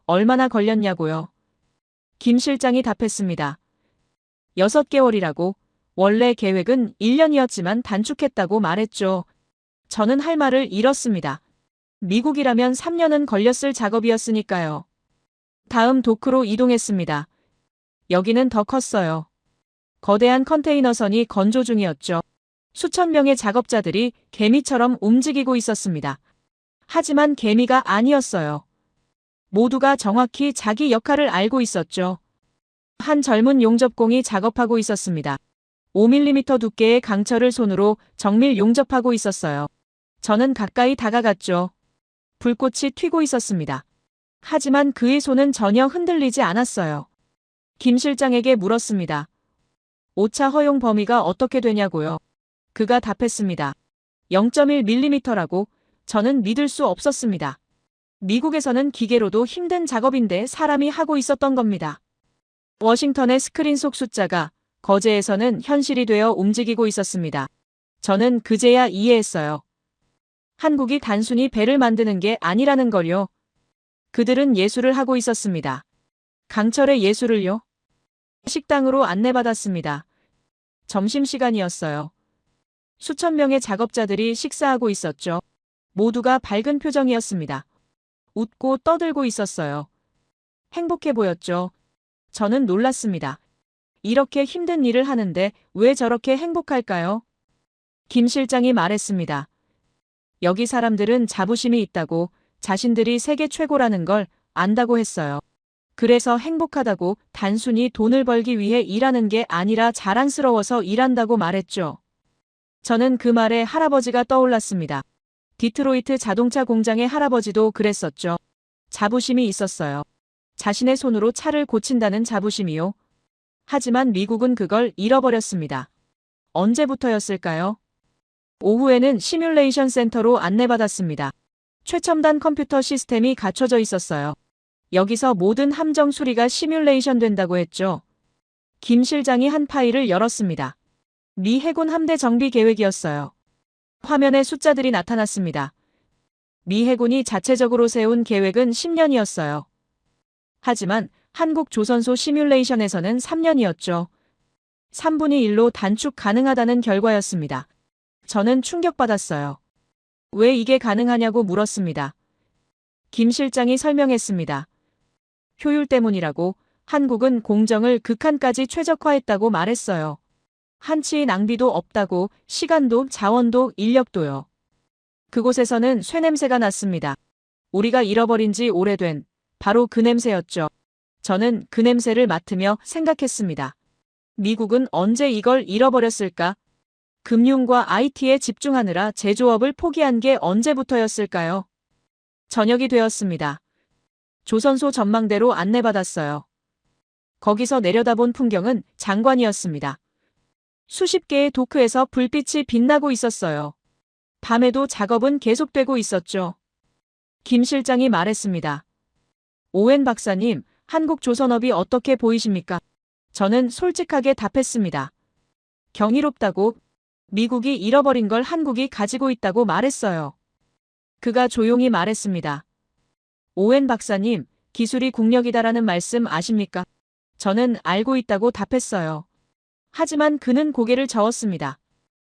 얼마나 걸렸냐고요? 김 실장이 답했습니다. 6개월이라고. 원래 계획은 1년이었지만 단축했다고 말했죠. 저는 할 말을 잃었습니다. 미국이라면 3년은 걸렸을 작업이었으니까요. 다음 도크로 이동했습니다. 여기는 더 컸어요. 거대한 컨테이너선이 건조 중이었죠. 수천 명의 작업자들이 개미처럼 움직이고 있었습니다. 하지만 개미가 아니었어요. 모두가 정확히 자기 역할을 알고 있었죠. 한 젊은 용접공이 작업하고 있었습니다. 5mm 두께의 강철을 손으로 정밀 용접하고 있었어요. 저는 가까이 다가갔죠. 불꽃이 튀고 있었습니다. 하지만 그의 손은 전혀 흔들리지 않았어요. 김 실장에게 물었습니다. 오차 허용 범위가 어떻게 되냐고요? 그가 답했습니다. 0.1mm라고. 저는 믿을 수 없었습니다. 미국에서는 기계로도 힘든 작업인데 사람이 하고 있었던 겁니다. 워싱턴의 스크린 속 숫자가 거제에서는 현실이 되어 움직이고 있었습니다. 저는 그제야 이해했어요. 한국이 단순히 배를 만드는 게 아니라는 걸요. 그들은 예술을 하고 있었습니다. 강철의 예술을요. 식당으로 안내받았습니다. 점심시간이었어요. 수천 명의 작업자들이 식사하고 있었죠. 모두가 밝은 표정이었습니다. 웃고 떠들고 있었어요. 행복해 보였죠. 저는 놀랐습니다. 이렇게 힘든 일을 하는데 왜 저렇게 행복할까요? 김 실장이 말했습니다. 여기 사람들은 자부심이 있다고, 자신들이 세계 최고라는 걸 안다고 했어요. 그래서 행복하다고, 단순히 돈을 벌기 위해 일하는 게 아니라 자랑스러워서 일한다고 말했죠. 저는 그 말에 할아버지가 떠올랐습니다. 디트로이트 자동차 공장의 할아버지도 그랬었죠. 자부심이 있었어요. 자신의 손으로 차를 고친다는 자부심이요. 하지만 미국은 그걸 잃어버렸습니다. 언제부터였을까요? 오후에는 시뮬레이션 센터로 안내받았습니다. 최첨단 컴퓨터 시스템이 갖춰져 있었어요. 여기서 모든 함정 수리가 시뮬레이션 된다고 했죠. 김 실장이 한 파일을 열었습니다. 미 해군 함대 정비 계획이었어요. 화면에 숫자들이 나타났습니다. 미 해군이 자체적으로 세운 계획은 10년이었어요. 하지만 한국 조선소 시뮬레이션에서는 3년이었죠. 3분의 1로 단축 가능하다는 결과였습니다. 저는 충격받았어요. 왜 이게 가능하냐고 물었습니다. 김 실장이 설명했습니다. 효율 때문이라고. 한국은 공정을 극한까지 최적화했다고 말했어요. 한치의 낭비도 없다고, 시간도 자원도 인력도요. 그곳에서는 쇠냄새가 났습니다. 우리가 잃어버린 지 오래된 바로 그 냄새였죠. 저는 그 냄새를 맡으며 생각했습니다. 미국은 언제 이걸 잃어버렸을까? 금융과 IT에 집중하느라 제조업을 포기한 게 언제부터였을까요? 저녁이 되었습니다. 조선소 전망대로 안내받았어요. 거기서 내려다본 풍경은 장관이었습니다. 수십 개의 도크에서 불빛이 빛나고 있었어요. 밤에도 작업은 계속되고 있었죠. 김 실장이 말했습니다. 오웬 박사님, 한국 조선업이 어떻게 보이십니까? 저는 솔직하게 답했습니다. 경이롭다고. 미국이 잃어버린 걸 한국이 가지고 있다고 말했어요. 그가 조용히 말했습니다. 오웬 박사님, 기술이 국력이다라는 말씀 아십니까? 저는 알고 있다고 답했어요. 하지만 그는 고개를 저었습니다.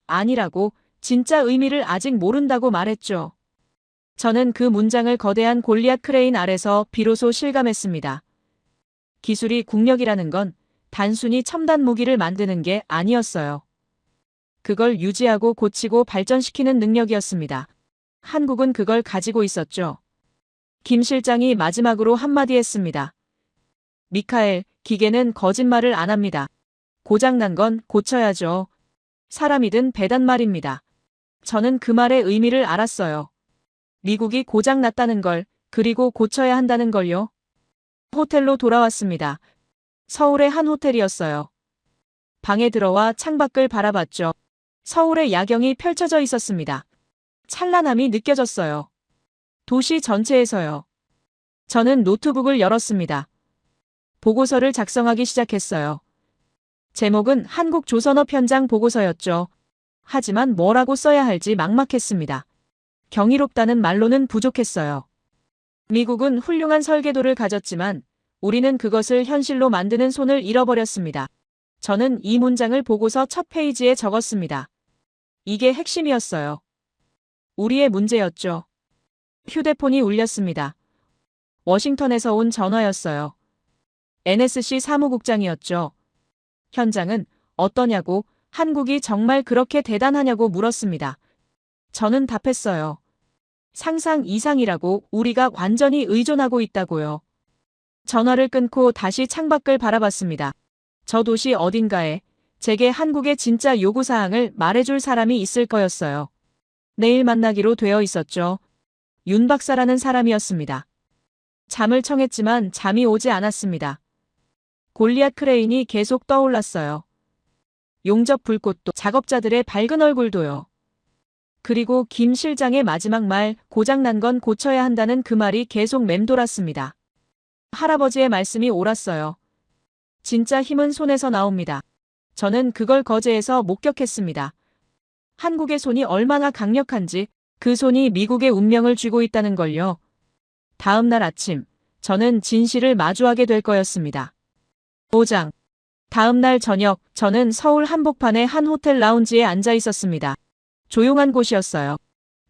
아니라고, 진짜 의미를 아직 모른다고 말했죠. 저는 그 문장을 거대한 골리앗 크레인 아래서 비로소 실감했습니다. 기술이 국력이라는 건 단순히 첨단 무기를 만드는 게 아니었어요. 그걸 유지하고 고치고 발전시키는 능력이었습니다. 한국은 그걸 가지고 있었죠. 김 실장이 마지막으로 한마디 했습니다. 미카엘, 기계는 거짓말을 안 합니다. 고장난 건 고쳐야죠. 사람이든 배단 말입니다. 저는 그 말의 의미를 알았어요. 미국이 고장났다는 걸, 그리고 고쳐야 한다는 걸요. 호텔로 돌아왔습니다. 서울의 한 호텔이었어요. 방에 들어와 창밖을 바라봤죠. 서울의 야경이 펼쳐져 있었습니다. 찬란함이 느껴졌어요. 도시 전체에서요. 저는 노트북을 열었습니다. 보고서를 작성하기 시작했어요. 제목은 한국조선업 현장 보고서였죠. 하지만 뭐라고 써야 할지 막막했습니다. 경이롭다는 말로는 부족했어요. 미국은 훌륭한 설계도를 가졌지만 우리는 그것을 현실로 만드는 손을 잃어버렸습니다. 저는 이 문장을 보고서 첫 페이지에 적었습니다. 이게 핵심이었어요. 우리의 문제였죠. 휴대폰이 울렸습니다. 워싱턴에서 온 전화였어요. NSC 사무국장이었죠. 현장은 어떠냐고, 한국이 정말 그렇게 대단하냐고 물었습니다. 저는 답했어요. 상상 이상이라고, 우리가 완전히 의존하고 있다고요. 전화를 끊고 다시 창밖을 바라봤습니다. 저 도시 어딘가에 제게 한국의 진짜 요구사항을 말해줄 사람이 있을 거였어요. 내일 만나기로 되어 있었죠. 윤 박사라는 사람이었습니다. 잠을 청했지만 잠이 오지 않았습니다. 골리앗 크레인이 계속 떠올랐어요. 용접 불꽃도, 작업자들의 밝은 얼굴도요. 그리고 김 실장의 마지막 말, 고장난 건 고쳐야 한다는 그 말이 계속 맴돌았습니다. 할아버지의 말씀이 옳았어요. 진짜 힘은 손에서 나옵니다. 저는 그걸 거제에서 목격했습니다. 한국의 손이 얼마나 강력한지, 그 손이 미국의 운명을 쥐고 있다는 걸요. 다음 날 아침, 저는 진실을 마주하게 될 거였습니다. 5장. 다음 날 저녁, 저는 서울 한복판의 한 호텔 라운지에 앉아 있었습니다. 조용한 곳이었어요.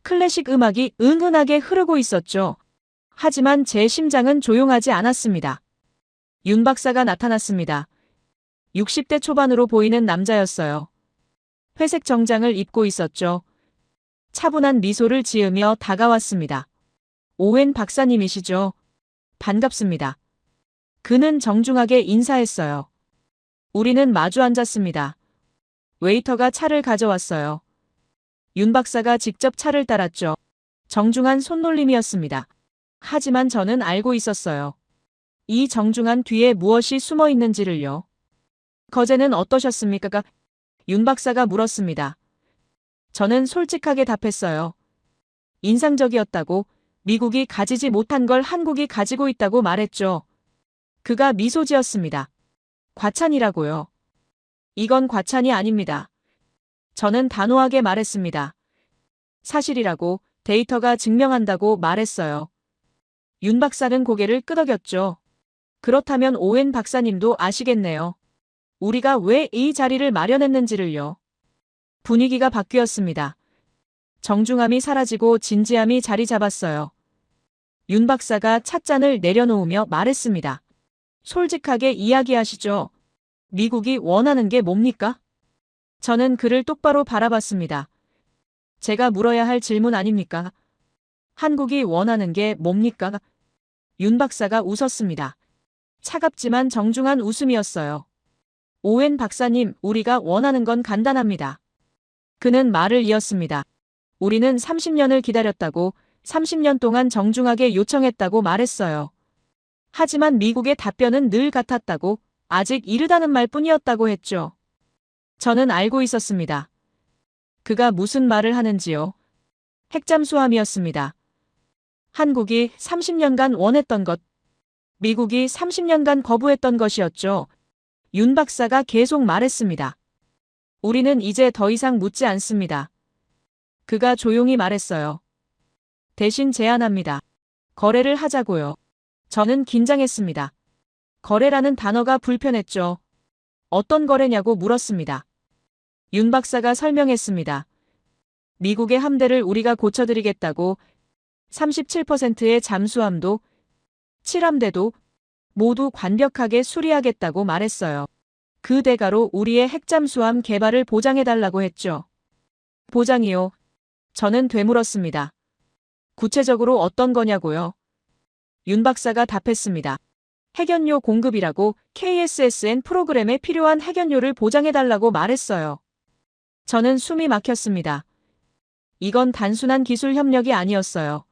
클래식 음악이 은은하게 흐르고 있었죠. 하지만 제 심장은 조용하지 않았습니다. 윤 박사가 나타났습니다. 60대 초반으로 보이는 남자였어요. 회색 정장을 입고 있었죠. 차분한 미소를 지으며 다가왔습니다. 오웬 박사님이시죠? 반갑습니다. 그는 정중하게 인사했어요. 우리는 마주 앉았습니다. 웨이터가 차를 가져왔어요. 윤 박사가 직접 차를 따랐죠. 정중한 손놀림이었습니다. 하지만 저는 알고 있었어요. 이 정중한 뒤에 무엇이 숨어 있는지를요. 거제는 어떠셨습니까? 윤 박사가 물었습니다. 저는 솔직하게 답했어요. 인상적이었다고, 미국이 가지지 못한 걸 한국이 가지고 있다고 말했죠. 그가 미소 지었습니다. 과찬이라고요. 이건 과찬이 아닙니다. 저는 단호하게 말했습니다. 사실이라고, 데이터가 증명한다고 말했어요. 윤 박사는 고개를 끄덕였죠. 그렇다면 오웬 박사님도 아시겠네요. 우리가 왜 이 자리를 마련했는지를요. 분위기가 바뀌었습니다. 정중함이 사라지고 진지함이 자리 잡았어요. 윤 박사가 찻잔을 내려놓으며 말했습니다. 솔직하게 이야기하시죠. 미국이 원하는 게 뭡니까? 저는 그를 똑바로 바라봤습니다. 제가 물어야 할 질문 아닙니까? 한국이 원하는 게 뭡니까? 윤 박사가 웃었습니다. 차갑지만 정중한 웃음이었어요. 오웬 박사님, 우리가 원하는 건 간단합니다. 그는 말을 이었습니다. 우리는 30년을 기다렸다고, 30년 동안 정중하게 요청했다고 말했어요. 하지만 미국의 답변은 늘 같았다고, 아직 이르다는 말뿐이었다고 했죠. 저는 알고 있었습니다. 그가 무슨 말을 하는지요. 핵잠수함이었습니다. 한국이 30년간 원했던 것, 미국이 30년간 거부했던 것이었죠. 윤 박사가 계속 말했습니다. 우리는 이제 더 이상 묻지 않습니다. 그가 조용히 말했어요. 대신 제안합니다. 거래를 하자고요. 저는 긴장했습니다. 거래라는 단어가 불편했죠. 어떤 거래냐고 물었습니다. 윤 박사가 설명했습니다. 미국의 함대를 우리가 고쳐드리겠다고, 37%의 잠수함도, 7함대도 모두 완벽하게 수리하겠다고 말했어요. 그 대가로 우리의 핵잠수함 개발을 보장해달라고 했죠. 보장이요? 저는 되물었습니다. 구체적으로 어떤 거냐고요? 윤 박사가 답했습니다. 핵연료 공급이라고 KSSN 프로그램에 필요한 핵연료를 보장해달라고 말했어요. 저는 숨이 막혔습니다. 이건 단순한 기술 협력이 아니었어요.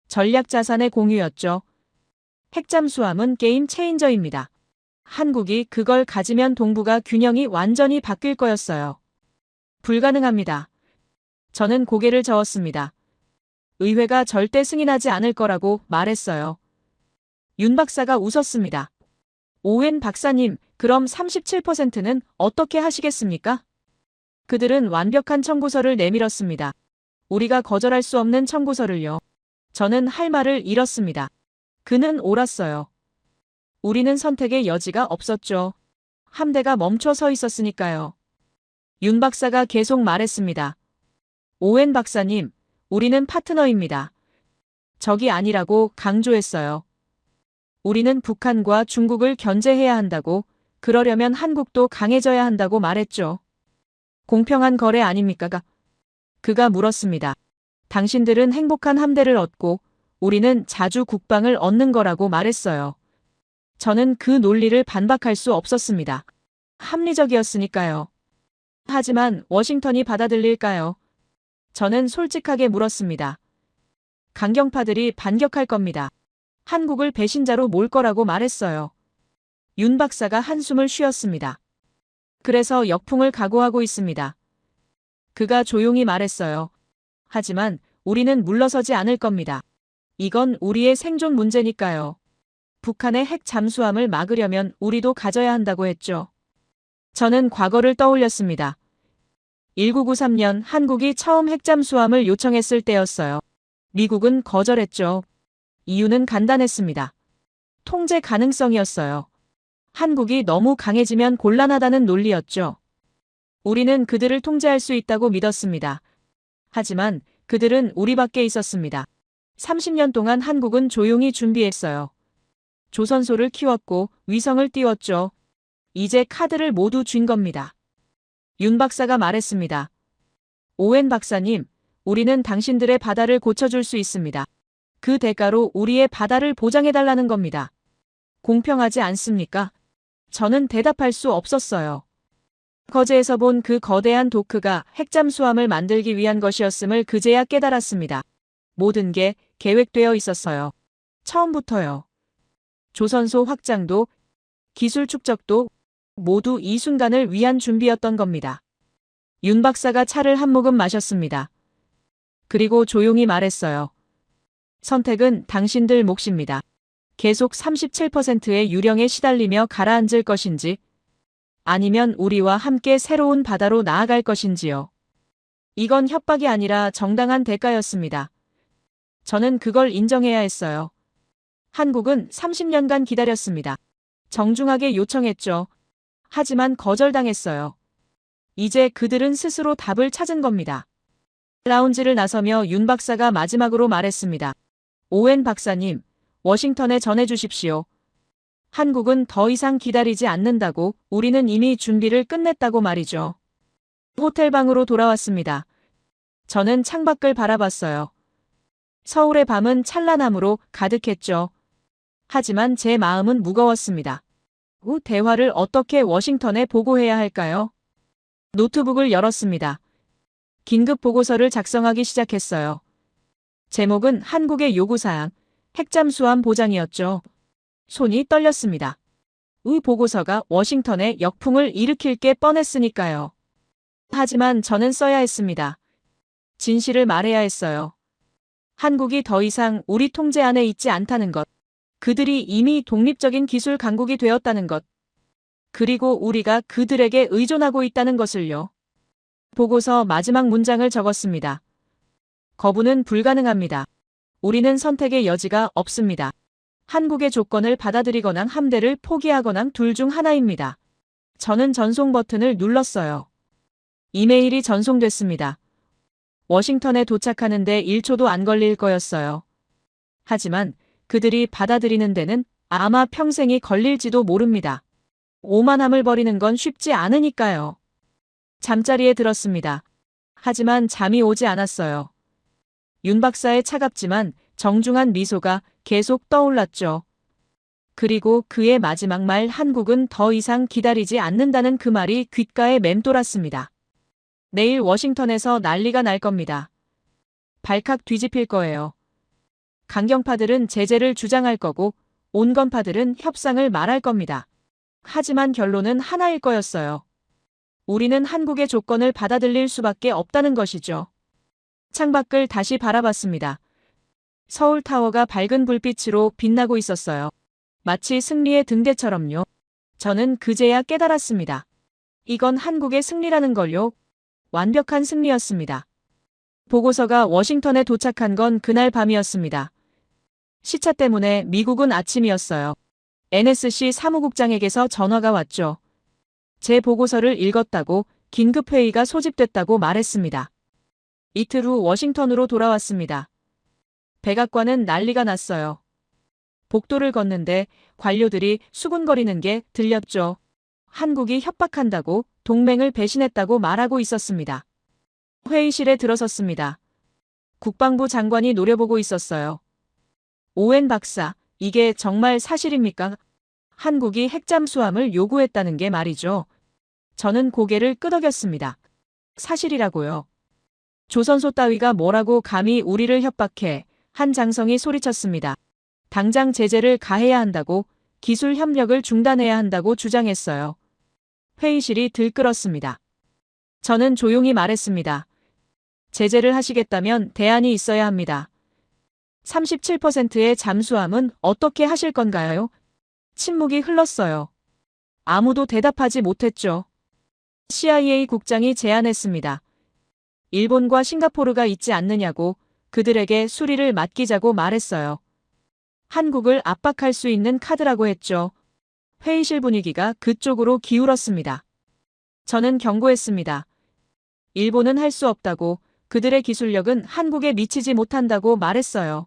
전략 자산의 공유였죠. 핵잠수함은 게임 체인저입니다. 한국이 그걸 가지면 동북아 균형이 완전히 바뀔 거였어요. 불가능합니다. 저는 고개를 저었습니다. 의회가 절대 승인하지 않을 거라고 말했어요. 윤 박사가 웃었습니다. 오웬 박사님, 그럼 37%는 어떻게 하시겠습니까? 그들은 완벽한 청구서를 내밀었습니다. 우리가 거절할 수 없는 청구서를요. 저는 할 말을 잃었습니다. 그는 옳았어요. 우리는 선택의 여지가 없었죠. 함대가 멈춰 서 있었으니까요. 윤 박사가 계속 말했습니다. 오웬 박사님, 우리는 파트너입니다. 적이 아니라고 강조했어요. 우리는 북한과 중국을 견제해야 한다고, 그러려면 한국도 강해져야 한다고 말했죠. 공평한 거래 아닙니까? 그가 물었습니다. 당신들은 행복한 함대를 얻고 우리는 자주 국방을 얻는 거라고 말했어요. 저는 그 논리를 반박할 수 없었습니다. 합리적이었으니까요. 하지만 워싱턴이 받아들일까요? 저는 솔직하게 물었습니다. 강경파들이 반격할 겁니다. 한국을 배신자로 몰 거라고 말했어요. 윤 박사가 한숨을 쉬었습니다. 그래서 역풍을 각오하고 있습니다. 그가 조용히 말했어요. 하지만 우리는 물러서지 않을 겁니다. 이건 우리의 생존 문제니까요. 북한의 핵 잠수함을 막으려면 우리도 가져야 한다고 했죠. 저는 과거를 떠올렸습니다. 1993년 한국이 처음 핵잠수함을 요청했을 때였어요. 미국은 거절했죠. 이유는 간단했습니다. 통제 가능성이었어요. 한국이 너무 강해지면 곤란하다는 논리였죠. 우리는 그들을 통제할 수 있다고 믿었습니다. 하지만 그들은 우리 밖에 있었습니다. 30년 동안 한국은 조용히 준비했어요. 조선소를 키웠고 위성을 띄웠죠. 이제 카드를 모두 쥔 겁니다. 윤 박사가 말했습니다. 오웬 박사님, 우리는 당신들의 바다를 고쳐줄 수 있습니다. 그 대가로 우리의 바다를 보장해달라는 겁니다. 공평하지 않습니까? 저는 대답할 수 없었어요. 거제에서 본 그 거대한 도크가 핵잠수함을 만들기 위한 것이었음을 그제야 깨달았습니다. 모든 게 계획되어 있었어요. 처음부터요. 조선소 확장도, 기술 축적도 모두 이 순간을 위한 준비였던 겁니다. 윤 박사가 차를 한 모금 마셨습니다. 그리고 조용히 말했어요. 선택은 당신들 몫입니다. 계속 37%의 유령에 시달리며 가라앉을 것인지, 아니면 우리와 함께 새로운 바다로 나아갈 것인지요. 이건 협박이 아니라 정당한 대가였습니다. 저는 그걸 인정해야 했어요. 한국은 30년간 기다렸습니다. 정중하게 요청했죠. 하지만 거절당했어요. 이제 그들은 스스로 답을 찾은 겁니다. 라운지를 나서며 윤 박사가 마지막으로 말했습니다. 오웬 박사님, 워싱턴에 전해주십시오. 한국은 더 이상 기다리지 않는다고, 우리는 이미 준비를 끝냈다고 말이죠. 호텔방으로 돌아왔습니다. 저는 창밖을 바라봤어요. 서울의 밤은 찬란함으로 가득했죠. 하지만 제 마음은 무거웠습니다. 후 대화를 어떻게 워싱턴에 보고해야 할까요? 노트북을 열었습니다. 긴급 보고서를 작성하기 시작했어요. 제목은 한국의 요구사항, 핵잠수함 보장이었죠. 손이 떨렸습니다. 이 보고서가 워싱턴에 역풍을 일으킬 게 뻔했으니까요. 하지만 저는 써야 했습니다. 진실을 말해야 했어요. 한국이 더 이상 우리 통제 안에 있지 않다는 것. 그들이 이미 독립적인 기술 강국이 되었다는 것. 그리고 우리가 그들에게 의존하고 있다는 것을요. 보고서 마지막 문장을 적었습니다. 거부는 불가능합니다. 우리는 선택의 여지가 없습니다. 한국의 조건을 받아들이거나 함대를 포기하거나 둘 중 하나입니다. 저는 전송 버튼을 눌렀어요. 이메일이 전송됐습니다. 워싱턴에 도착하는데 1초도 안 걸릴 거였어요. 하지만 그들이 받아들이는 데는 아마 평생이 걸릴지도 모릅니다. 오만함을 버리는 건 쉽지 않으니까요. 잠자리에 들었습니다. 하지만 잠이 오지 않았어요. 윤 박사의 차갑지만 정중한 미소가 계속 떠올랐죠. 그리고 그의 마지막 말 한국은 더 이상 기다리지 않는다는 그 말이 귓가에 맴돌았습니다. 내일 워싱턴에서 난리가 날 겁니다. 발칵 뒤집힐 거예요. 강경파들은 제재를 주장할 거고 온건파들은 협상을 말할 겁니다. 하지만 결론은 하나일 거였어요. 우리는 한국의 조건을 받아들일 수밖에 없다는 것이죠. 창밖을 다시 바라봤습니다. 서울타워가 밝은 불빛으로 빛나고 있었어요. 마치 승리의 등대처럼요. 저는 그제야 깨달았습니다. 이건 한국의 승리라는 걸요. 완벽한 승리였습니다. 보고서가 워싱턴에 도착한 건 그날 밤이었습니다. 시차 때문에 미국은 아침이었어요. NSC 사무국장에게서 전화가 왔죠. 제 보고서를 읽었다고 긴급회의가 소집됐다고 말했습니다. 이틀 후 워싱턴으로 돌아왔습니다. 백악관은 난리가 났어요. 복도를 걷는데 관료들이 수군거리는 게 들렸죠. 한국이 협박한다고 동맹을 배신했다고 말하고 있었습니다. 회의실에 들어섰습니다. 국방부 장관이 노려보고 있었어요. 오웬 박사, 이게 정말 사실입니까? 한국이 핵잠수함을 요구했다는 게 말이죠. 저는 고개를 끄덕였습니다. 사실이라고요. 조선소 따위가 뭐라고 감히 우리를 협박해. 한 장성이 소리쳤습니다. 당장 제재를 가해야 한다고, 기술 협력을 중단해야 한다고 주장했어요. 회의실이 들끓었습니다. 저는 조용히 말했습니다. 제재를 하시겠다면 대안이 있어야 합니다. 37%의 잠수함은 어떻게 하실 건가요? 침묵이 흘렀어요. 아무도 대답하지 못했죠. CIA 국장이 제안했습니다. 일본과 싱가포르가 있지 않느냐고 그들에게 수리를 맡기자고 말했어요. 한국을 압박할 수 있는 카드라고 했죠. 회의실 분위기가 그쪽으로 기울었습니다. 저는 경고했습니다. 일본은 할 수 없다고, 그들의 기술력은 한국에 미치지 못한다고 말했어요.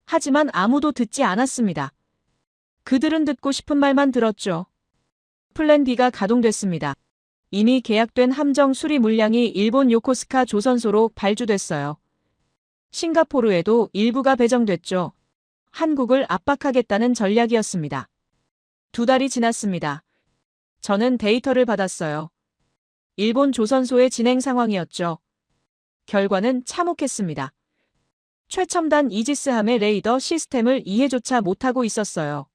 하지만 아무도 듣지 않았습니다. 그들은 듣고 싶은 말만 들었죠. 플랜 B가 가동됐습니다. 이미 계약된 함정 수리 물량이 일본 요코스카 조선소로 발주됐어요. 싱가포르에도 일부가 배정됐죠. 한국을 압박하겠다는 전략이었습니다. 2달이 지났습니다. 저는 데이터를 받았어요. 일본 조선소의 진행 상황이었죠. 결과는 참혹했습니다. 최첨단 이지스함의 레이더 시스템을 이해조차 못하고 있었어요.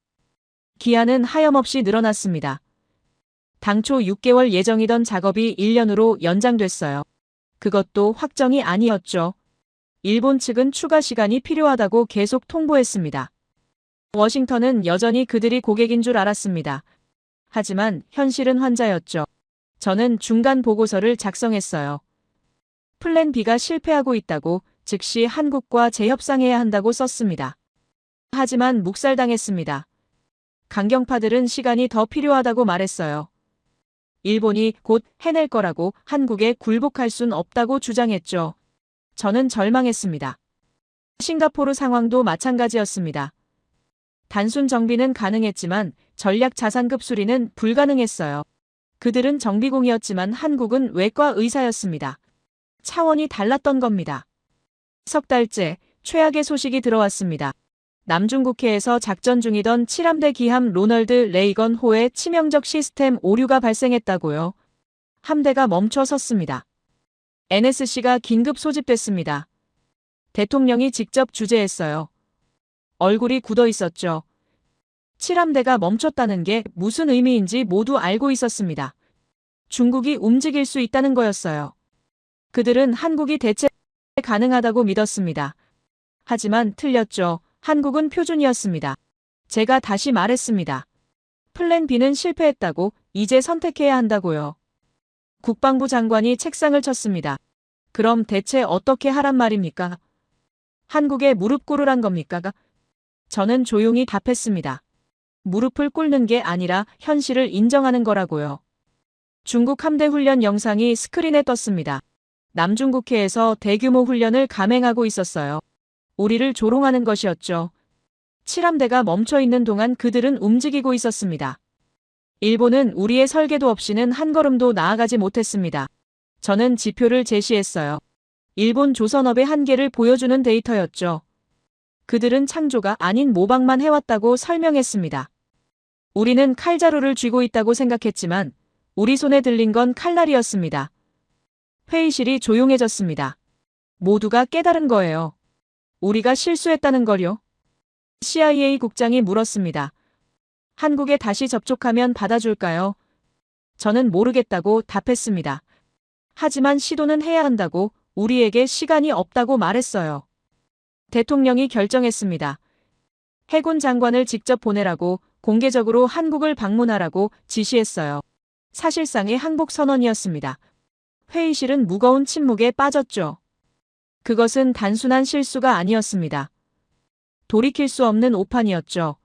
기한은 하염없이 늘어났습니다. 당초 6개월 예정이던 작업이 1년으로 연장됐어요. 그것도 확정이 아니었죠. 일본 측은 추가 시간이 필요하다고 계속 통보했습니다. 워싱턴은 여전히 그들이 고객인 줄 알았습니다. 하지만 현실은 환자였죠. 저는 중간 보고서를 작성했어요. 플랜 B가 실패하고 있다고, 즉시 한국과 재협상해야 한다고 썼습니다. 하지만 묵살당했습니다. 강경파들은 시간이 더 필요하다고 말했어요. 일본이 곧 해낼 거라고, 한국에 굴복할 순 없다고 주장했죠. 저는 절망했습니다. 싱가포르 상황도 마찬가지였습니다. 단순 정비는 가능했지만 전략 자산급 수리는 불가능했어요. 그들은 정비공이었지만 한국은 외과 의사였습니다. 차원이 달랐던 겁니다. 석 달째 최악의 소식이 들어왔습니다. 남중국해에서 작전 중이던 7함대 기함 로널드 레이건 호의 치명적 시스템 오류가 발생했다고요. 함대가 멈춰 섰습니다. NSC가 긴급 소집됐습니다. 대통령이 직접 주재했어요. 얼굴이 굳어 있었죠. 7함대가 멈췄다는 게 무슨 의미인지 모두 알고 있었습니다. 중국이 움직일 수 있다는 거였어요. 그들은 한국이 대체 가능하다고 믿었습니다. 하지만 틀렸죠. 한국은 표준이었습니다. 제가 다시 말했습니다. 플랜 B는 실패했다고, 이제 선택해야 한다고요. 국방부 장관이 책상을 쳤습니다. 그럼 대체 어떻게 하란 말입니까? 한국에 무릎 꿇으란 겁니까? 저는 조용히 답했습니다. 무릎을 꿇는 게 아니라 현실을 인정하는 거라고요. 중국 함대 훈련 영상이 스크린에 떴습니다. 남중국해에서 대규모 훈련을 감행하고 있었어요. 우리를 조롱하는 것이었죠. 7함대가 멈춰있는 동안 그들은 움직이고 있었습니다. 일본은 우리의 설계도 없이는 한 걸음도 나아가지 못했습니다. 저는 지표를 제시했어요. 일본 조선업의 한계를 보여주는 데이터였죠. 그들은 창조가 아닌 모방만 해왔다고 설명했습니다. 우리는 칼자루를 쥐고 있다고 생각했지만 우리 손에 들린 건 칼날이었습니다. 회의실이 조용해졌습니다. 모두가 깨달은 거예요. 우리가 실수했다는 걸요? CIA 국장이 물었습니다. 한국에 다시 접촉하면 받아줄까요? 저는 모르겠다고 답했습니다. 하지만 시도는 해야 한다고 우리에게 시간이 없다고 말했어요. 대통령이 결정했습니다. 해군 장관을 직접 보내라고 공개적으로 한국을 방문하라고 지시했어요. 사실상의 항복 선언이었습니다. 회의실은 무거운 침묵에 빠졌죠. 그것은 단순한 실수가 아니었습니다. 돌이킬 수 없는 오판이었죠.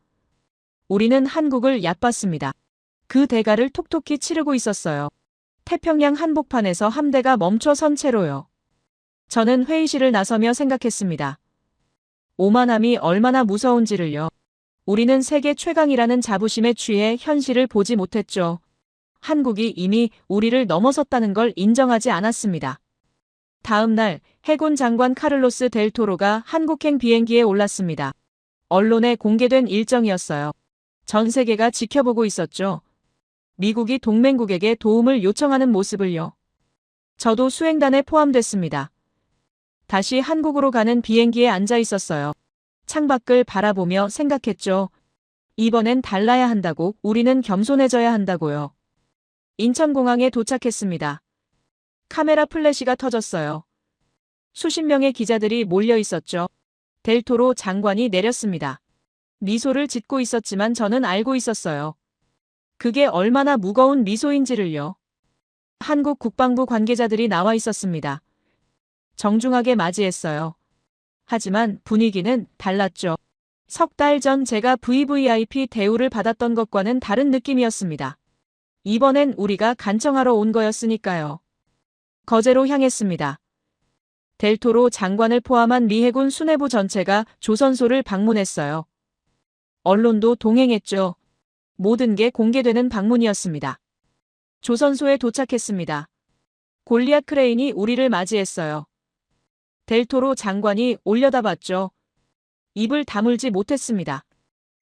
우리는 한국을 얕봤습니다. 그 대가를 톡톡히 치르고 있었어요. 태평양 한복판에서 함대가 멈춰선 채로요. 저는 회의실을 나서며 생각했습니다. 오만함이 얼마나 무서운지를요. 우리는 세계 최강이라는 자부심에 취해 현실을 보지 못했죠. 한국이 이미 우리를 넘어섰다는 걸 인정하지 않았습니다. 다음 날 해군 장관 카를로스 델 토로가 한국행 비행기에 올랐습니다. 언론에 공개된 일정이었어요. 전 세계가 지켜보고 있었죠. 미국이 동맹국에게 도움을 요청하는 모습을요. 저도 수행단에 포함됐습니다. 다시 한국으로 가는 비행기에 앉아 있었어요. 창밖을 바라보며 생각했죠. 이번엔 달라야 한다고, 우리는 겸손해져야 한다고요. 인천공항에 도착했습니다. 카메라 플래시가 터졌어요. 수십 명의 기자들이 몰려 있었죠. 델토로 장관이 내렸습니다. 미소를 짓고 있었지만 저는 알고 있었어요. 그게 얼마나 무거운 미소인지를요. 한국 국방부 관계자들이 나와 있었습니다. 정중하게 맞이했어요. 하지만 분위기는 달랐죠. 석 달 전 제가 VVIP 대우를 받았던 것과는 다른 느낌이었습니다. 이번엔 우리가 간청하러 온 거였으니까요. 거제로 향했습니다. 델토로 장관을 포함한 미 해군 수뇌부 전체가 조선소를 방문했어요. 언론도 동행했죠. 모든 게 공개되는 방문이었습니다. 조선소에 도착했습니다. 골리앗 크레인이 우리를 맞이했어요. 델토로 장관이 올려다봤죠. 입을 다물지 못했습니다.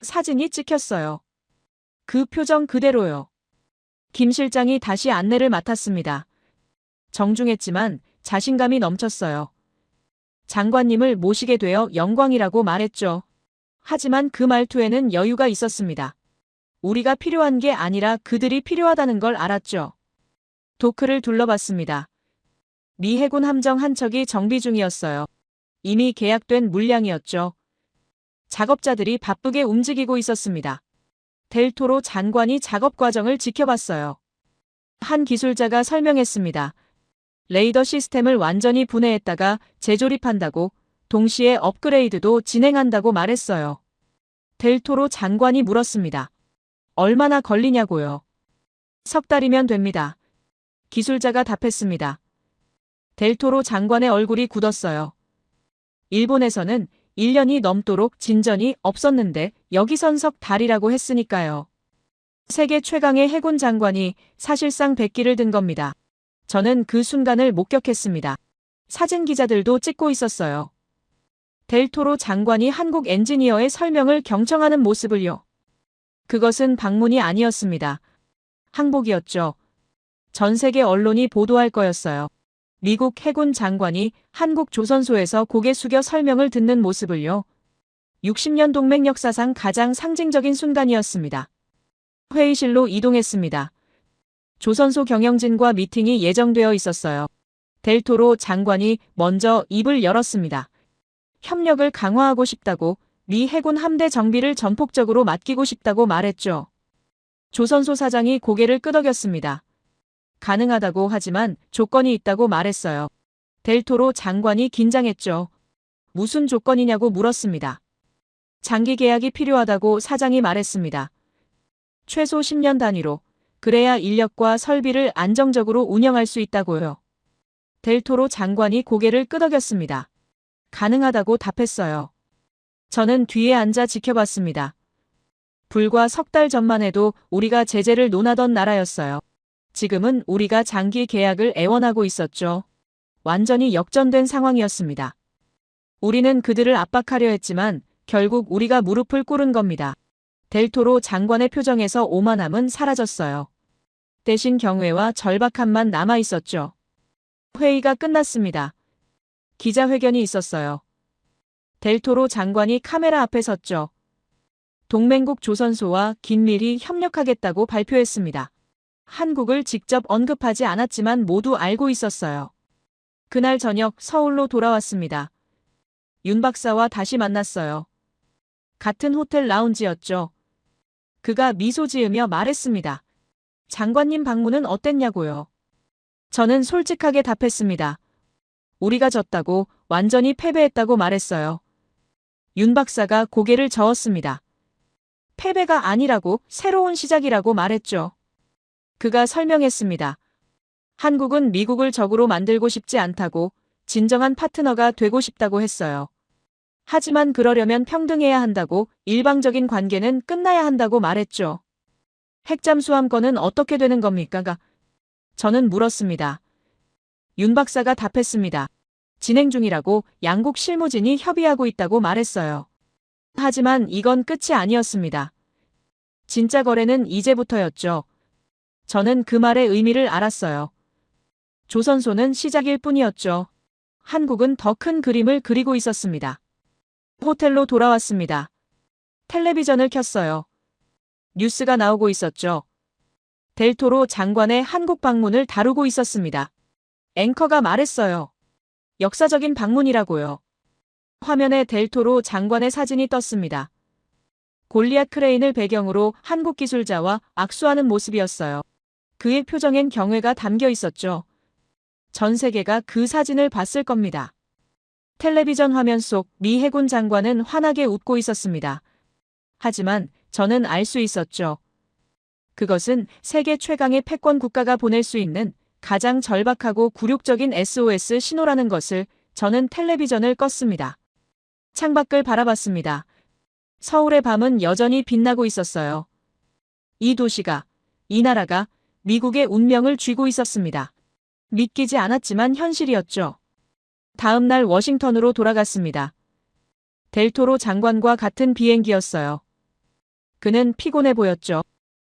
사진이 찍혔어요. 그 표정 그대로요. 김 실장이 다시 안내를 맡았습니다. 정중했지만 자신감이 넘쳤어요. 장관님을 모시게 되어 영광이라고 말했죠. 하지만 그 말투에는 여유가 있었습니다. 우리가 필요한 게 아니라 그들이 필요하다는 걸 알았죠. 도크를 둘러봤습니다. 미 해군 함정 한 척이 정비 중이었어요. 이미 계약된 물량이었죠. 작업자들이 바쁘게 움직이고 있었습니다. 델토로 장관이 작업 과정을 지켜봤어요. 한 기술자가 설명했습니다. 레이더 시스템을 완전히 분해했다가 재조립한다고, 동시에 업그레이드도 진행한다고 말했어요. 델토로 장관이 물었습니다. 얼마나 걸리냐고요. 석 달이면 됩니다. 기술자가 답했습니다. 델토로 장관의 얼굴이 굳었어요. 일본에서는 1년이 넘도록 진전이 없었는데 여기선 석 달이라고 했으니까요. 세계 최강의 해군 장관이 사실상 백기를 든 겁니다. 저는 그 순간을 목격했습니다. 사진 기자들도 찍고 있었어요. 델토로 장관이 한국 엔지니어의 설명을 경청하는 모습을요. 그것은 방문이 아니었습니다. 항복이었죠. 전 세계 언론이 보도할 거였어요. 미국 해군 장관이 한국 조선소에서 고개 숙여 설명을 듣는 모습을요. 60년 동맹 역사상 가장 상징적인 순간이었습니다. 회의실로 이동했습니다. 조선소 경영진과 미팅이 예정되어 있었어요. 델토로 장관이 먼저 입을 열었습니다. 협력을 강화하고 싶다고, 미 해군 함대 정비를 전폭적으로 맡기고 싶다고 말했죠. 조선소 사장이 고개를 끄덕였습니다. 가능하다고 하지만 조건이 있다고 말했어요. 델토로 장관이 긴장했죠. 무슨 조건이냐고 물었습니다. 장기 계약이 필요하다고 사장이 말했습니다. 최소 10년 단위로, 그래야 인력과 설비를 안정적으로 운영할 수 있다고요. 델토로 장관이 고개를 끄덕였습니다. 가능하다고 답했어요. 저는 뒤에 앉아 지켜봤습니다. 불과 석 달 전만 해도 우리가 제재를 논하던 나라였어요. 지금은 우리가 장기 계약을 애원하고 있었죠. 완전히 역전된 상황이었습니다. 우리는 그들을 압박하려 했지만 결국 우리가 무릎을 꿇은 겁니다. 델토로 장관의 표정에서 오만함은 사라졌어요. 대신 경외와 절박함만 남아 있었죠. 회의가 끝났습니다. 기자회견이 있었어요. 델토로 장관이 카메라 앞에 섰죠. 동맹국 조선소와 긴밀히 협력하겠다고 발표했습니다. 한국을 직접 언급하지 않았지만 모두 알고 있었어요. 그날 저녁 서울로 돌아왔습니다. 윤 박사와 다시 만났어요. 같은 호텔 라운지였죠. 그가 미소 지으며 말했습니다. 장관님 방문은 어땠냐고요? 저는 솔직하게 답했습니다. 우리가 졌다고, 완전히 패배했다고 말했어요. 윤 박사가 고개를 저었습니다. 패배가 아니라고, 새로운 시작이라고 말했죠. 그가 설명했습니다. 한국은 미국을 적으로 만들고 싶지 않다고, 진정한 파트너가 되고 싶다고 했어요. 하지만 그러려면 평등해야 한다고, 일방적인 관계는 끝나야 한다고 말했죠. 핵잠수함건은 어떻게 되는 겁니까? 저는 물었습니다. 윤 박사가 답했습니다. 진행 중이라고 양국 실무진이 협의하고 있다고 말했어요. 하지만 이건 끝이 아니었습니다. 진짜 거래는 이제부터였죠. 저는 그 말의 의미를 알았어요. 조선소는 시작일 뿐이었죠. 한국은 더 큰 그림을 그리고 있었습니다. 호텔로 돌아왔습니다. 텔레비전을 켰어요. 뉴스가 나오고 있었죠. 델토로 장관의 한국 방문을 다루고 있었습니다. 앵커가 말했어요. 역사적인 방문이라고요. 화면에 델토로 장관의 사진이 떴습니다. 골리앗 크레인을 배경으로 한국 기술자와 악수하는 모습이었어요. 그의 표정엔 경외가 담겨 있었죠. 전 세계가 그 사진을 봤을 겁니다. 텔레비전 화면 속 미 해군 장관은 환하게 웃고 있었습니다. 하지만 저는 알 수 있었죠. 그것은 세계 최강의 패권 국가가 보낼 수 있는 가장 절박하고 굴욕적인 SOS 신호라는 것을. 저는 텔레비전을 껐습니다. 창밖을 바라봤습니다. 서울의 밤은 여전히 빛나고 있었어요. 이 도시가, 이 나라가 미국의 운명을 쥐고 있었습니다. 믿기지 않았지만 현실이었죠. 다음 날 워싱턴으로 돌아갔습니다. 델토로 장관과 같은 비행기였어요. 그는 피곤해 보였죠.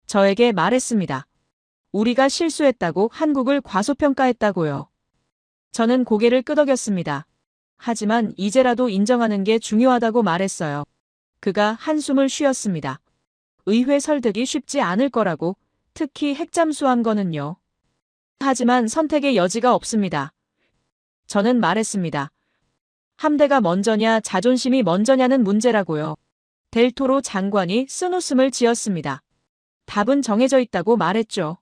저에게 말했습니다. 우리가 실수했다고, 한국을 과소평가했다고요. 저는 고개를 끄덕였습니다. 하지만 이제라도 인정하는 게 중요하다고 말했어요. 그가 한숨을 쉬었습니다. 의회 설득이 쉽지 않을 거라고, 특히 핵잠수함건은요. 하지만 선택의 여지가 없습니다. 저는 말했습니다. 함대가 먼저냐, 자존심이 먼저냐는 문제라고요. 델토로 장관이 쓴웃음을 지었습니다. 답은 정해져 있다고 말했죠.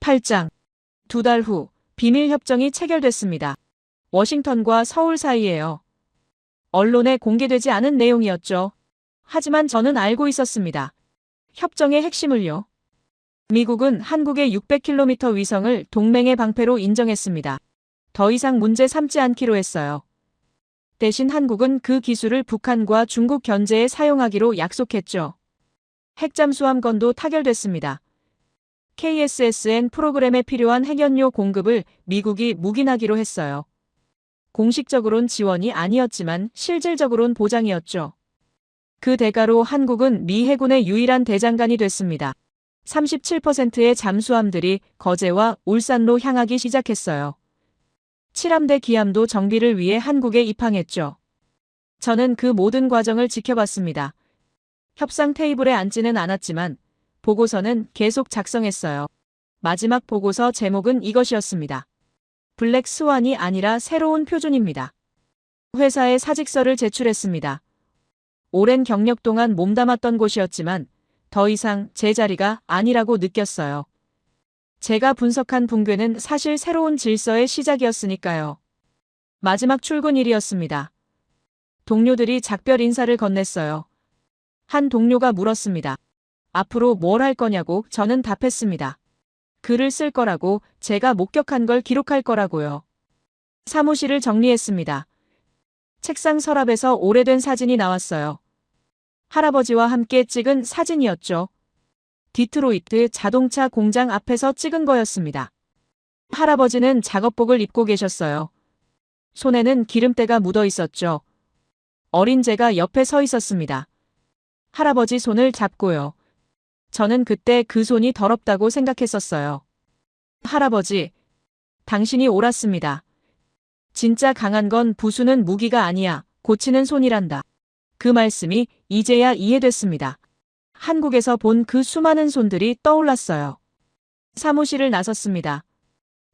8장. 2달 후 비밀협정이 체결됐습니다. 워싱턴과 서울 사이에요. 언론에 공개되지 않은 내용이었죠. 하지만 저는 알고 있었습니다. 협정의 핵심을요. 미국은 한국의 600km 위성을 동맹의 방패로 인정했습니다. 더 이상 문제 삼지 않기로 했어요. 대신 한국은 그 기술을 북한과 중국 견제에 사용하기로 약속했죠. 핵잠수함건도 타결됐습니다. KSSN 프로그램에 필요한 핵연료 공급을 미국이 묵인하기로 했어요. 공식적으론 지원이 아니었지만 실질적으론 보장이었죠. 그 대가로 한국은 미 해군의 유일한 대장간이 됐습니다. 37%의 잠수함들이 거제와 울산로 향하기 시작했어요. 7함대 기함도 정비를 위해 한국에 입항했죠. 저는 그 모든 과정을 지켜봤습니다. 협상 테이블에 앉지는 않았지만 보고서는 계속 작성했어요. 마지막 보고서 제목은 이것이었습니다. 블랙 스완이 아니라 새로운 표준입니다. 회사에 사직서를 제출했습니다. 오랜 경력 동안 몸담았던 곳이었지만 더 이상 제 자리가 아니라고 느꼈어요. 제가 분석한 붕괴는 사실 새로운 질서의 시작이었으니까요. 마지막 출근일이었습니다. 동료들이 작별 인사를 건넸어요. 한 동료가 물었습니다. 앞으로 뭘 할 거냐고. 저는 답했습니다. 글을 쓸 거라고, 제가 목격한 걸 기록할 거라고요. 사무실을 정리했습니다. 책상 서랍에서 오래된 사진이 나왔어요. 할아버지와 함께 찍은 사진이었죠. 디트로이트 자동차 공장 앞에서 찍은 거였습니다. 할아버지는 작업복을 입고 계셨어요. 손에는 기름때가 묻어 있었죠. 어린 제가 옆에 서 있었습니다. 할아버지 손을 잡고요. 저는 그때 그 손이 더럽다고 생각했었어요. 할아버지, 당신이 옳았습니다. 진짜 강한 건 부수는 무기가 아니야, 고치는 손이란다. 그 말씀이 이제야 이해됐습니다. 한국에서 본 그 수많은 손들이 떠올랐어요. 사무실을 나섰습니다.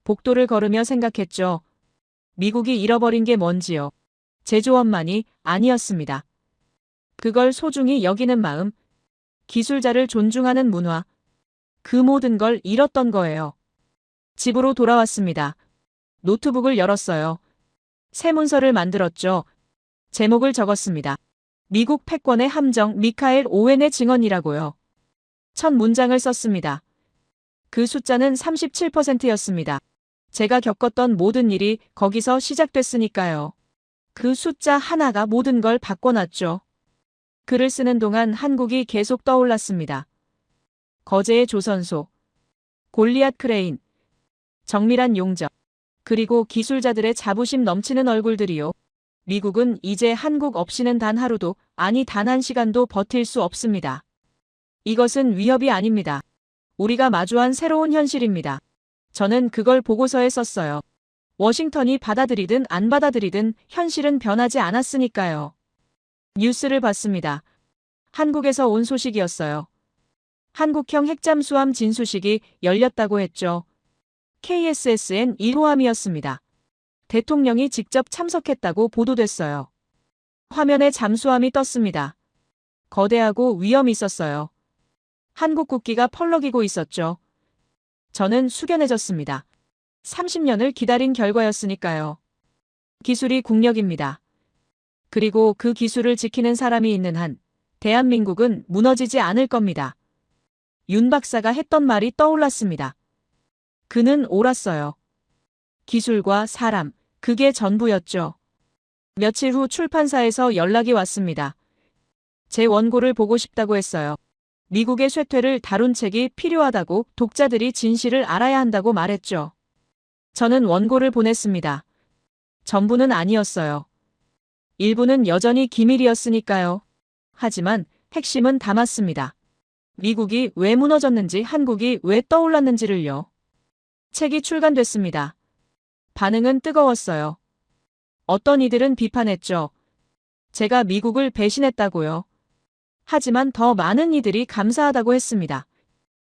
복도를 걸으며 생각했죠. 미국이 잃어버린 게 뭔지요. 제조업만이 아니었습니다. 그걸 소중히 여기는 마음, 기술자를 존중하는 문화, 그 모든 걸 잃었던 거예요. 집으로 돌아왔습니다. 노트북을 열었어요. 새 문서를 만들었죠. 제목을 적었습니다. 미국 패권의 함정 미카엘 오웬의 증언이라고요. 첫 문장을 썼습니다. 그 숫자는 37%였습니다. 제가 겪었던 모든 일이 거기서 시작됐으니까요. 그 숫자 하나가 모든 걸 바꿔놨죠. 글을 쓰는 동안 한국이 계속 떠올랐습니다. 거제의 조선소, 골리앗 크레인, 정밀한 용접, 그리고 기술자들의 자부심 넘치는 얼굴들이요. 미국은 이제 한국 없이는 단 하루도, 아니 단 한 시간도 버틸 수 없습니다. 이것은 위협이 아닙니다. 우리가 마주한 새로운 현실입니다. 저는 그걸 보고서에 썼어요. 워싱턴이 받아들이든 안 받아들이든 현실은 변하지 않았으니까요. 뉴스를 봤습니다. 한국에서 온 소식이었어요. 한국형 핵잠수함 진수식이 열렸다고 했죠. KSSN 1호함이었습니다. 대통령이 직접 참석했다고 보도됐어요. 화면에 잠수함이 떴습니다. 거대하고 위험이 있었어요. 한국 국기가 펄럭이고 있었죠. 저는 숙연해졌습니다. 30년을 기다린 결과였으니까요. 기술이 국력입니다. 그리고 그 기술을 지키는 사람이 있는 한 대한민국은 무너지지 않을 겁니다. 윤 박사가 했던 말이 떠올랐습니다. 그는 옳았어요. 기술과 사람, 그게 전부였죠. 며칠 후 출판사에서 연락이 왔습니다. 제 원고를 보고 싶다고 했어요. 미국의 쇠퇴를 다룬 책이 필요하다고, 독자들이 진실을 알아야 한다고 말했죠. 저는 원고를 보냈습니다. 전부는 아니었어요. 일부는 여전히 기밀이었으니까요. 하지만 핵심은 담았습니다. 미국이 왜 무너졌는지, 한국이 왜 떠올랐는지를요. 책이 출간됐습니다. 반응은 뜨거웠어요. 어떤 이들은 비판했죠. 제가 미국을 배신했다고요. 하지만 더 많은 이들이 감사하다고 했습니다.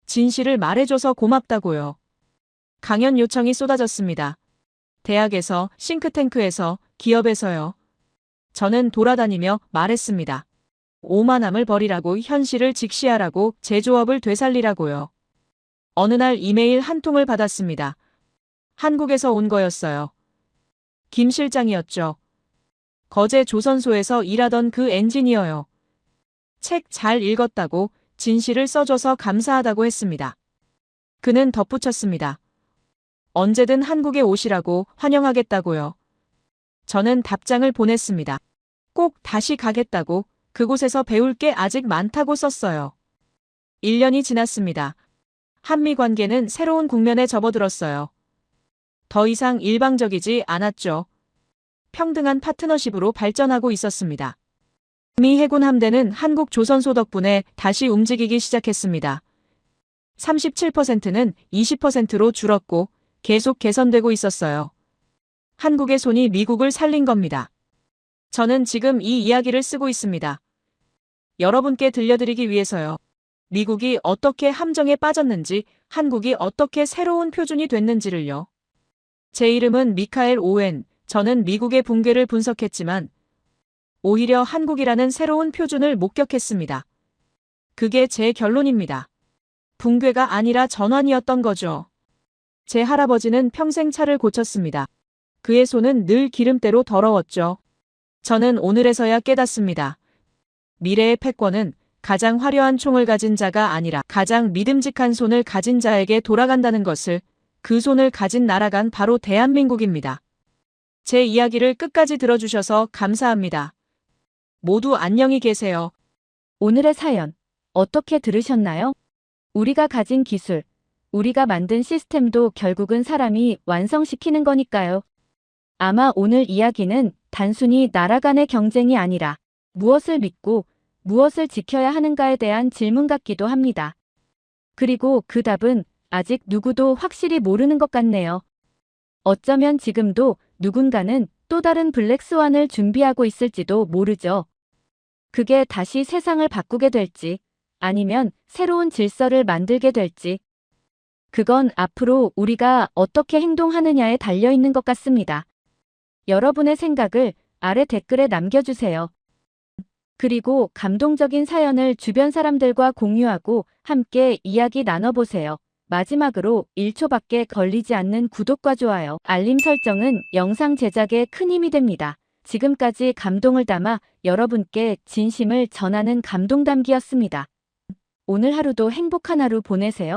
진실을 말해줘서 고맙다고요. 강연 요청이 쏟아졌습니다. 대학에서, 싱크탱크에서, 기업에서요. 저는 돌아다니며 말했습니다. 오만함을 버리라고, 현실을 직시하라고, 제조업을 되살리라고요. 어느 날 이메일 한 통을 받았습니다. 한국에서 온 거였어요. 김 실장이었죠. 거제 조선소에서 일하던 그 엔지니어요. 책 잘 읽었다고, 진실을 써줘서 감사하다고 했습니다. 그는 덧붙였습니다. 언제든 한국에 오시라고, 환영하겠다고요. 저는 답장을 보냈습니다. 꼭 다시 가겠다고, 그곳에서 배울 게 아직 많다고 썼어요. 1년이 지났습니다. 한미 관계는 새로운 국면에 접어들었어요. 더 이상 일방적이지 않았죠. 평등한 파트너십으로 발전하고 있었습니다. 미 해군 함대는 한국 조선소 덕분에 다시 움직이기 시작했습니다. 37%는 20%로 줄었고 계속 개선되고 있었어요. 한국의 손이 미국을 살린 겁니다. 저는 지금 이 이야기를 쓰고 있습니다. 여러분께 들려드리기 위해서요. 미국이 어떻게 함정에 빠졌는지, 한국이 어떻게 새로운 표준이 됐는지를요. 제 이름은 미카엘 오웬. 저는 미국의 붕괴를 분석했지만 오히려 한국이라는 새로운 표준을 목격했습니다. 그게 제 결론입니다. 붕괴가 아니라 전환이었던 거죠. 제 할아버지는 평생 차를 고쳤습니다. 그의 손은 늘 기름때로 더러웠죠. 저는 오늘에서야 깨닫습니다. 미래의 패권은 가장 화려한 총을 가진 자가 아니라 가장 믿음직한 손을 가진 자에게 돌아간다는 것을, 그 손을 가진 나라가 바로 대한민국입니다. 제 이야기를 끝까지 들어주셔서 감사합니다. 모두 안녕히 계세요. 오늘의 사연, 어떻게 들으셨나요? 우리가 가진 기술, 우리가 만든 시스템도 결국은 사람이 완성시키는 거니까요. 아마 오늘 이야기는 단순히 나라 간의 경쟁이 아니라 무엇을 믿고 무엇을 지켜야 하는가에 대한 질문 같기도 합니다. 그리고 그 답은 아직 누구도 확실히 모르는 것 같네요. 어쩌면 지금도 누군가는 또 다른 블랙스완을 준비하고 있을지도 모르죠. 그게 다시 세상을 바꾸게 될지, 아니면 새로운 질서를 만들게 될지, 그건 앞으로 우리가 어떻게 행동하느냐에 달려 있는 것 같습니다. 여러분의 생각을 아래 댓글에 남겨주세요. 그리고 감동적인 사연을 주변 사람들과 공유하고 함께 이야기 나눠보세요. 마지막으로 1초밖에 걸리지 않는 구독과 좋아요, 알림 설정은 영상 제작에 큰 힘이 됩니다. 지금까지 감동을 담아 여러분께 진심을 전하는 감동담기였습니다. 오늘 하루도 행복한 하루 보내세요.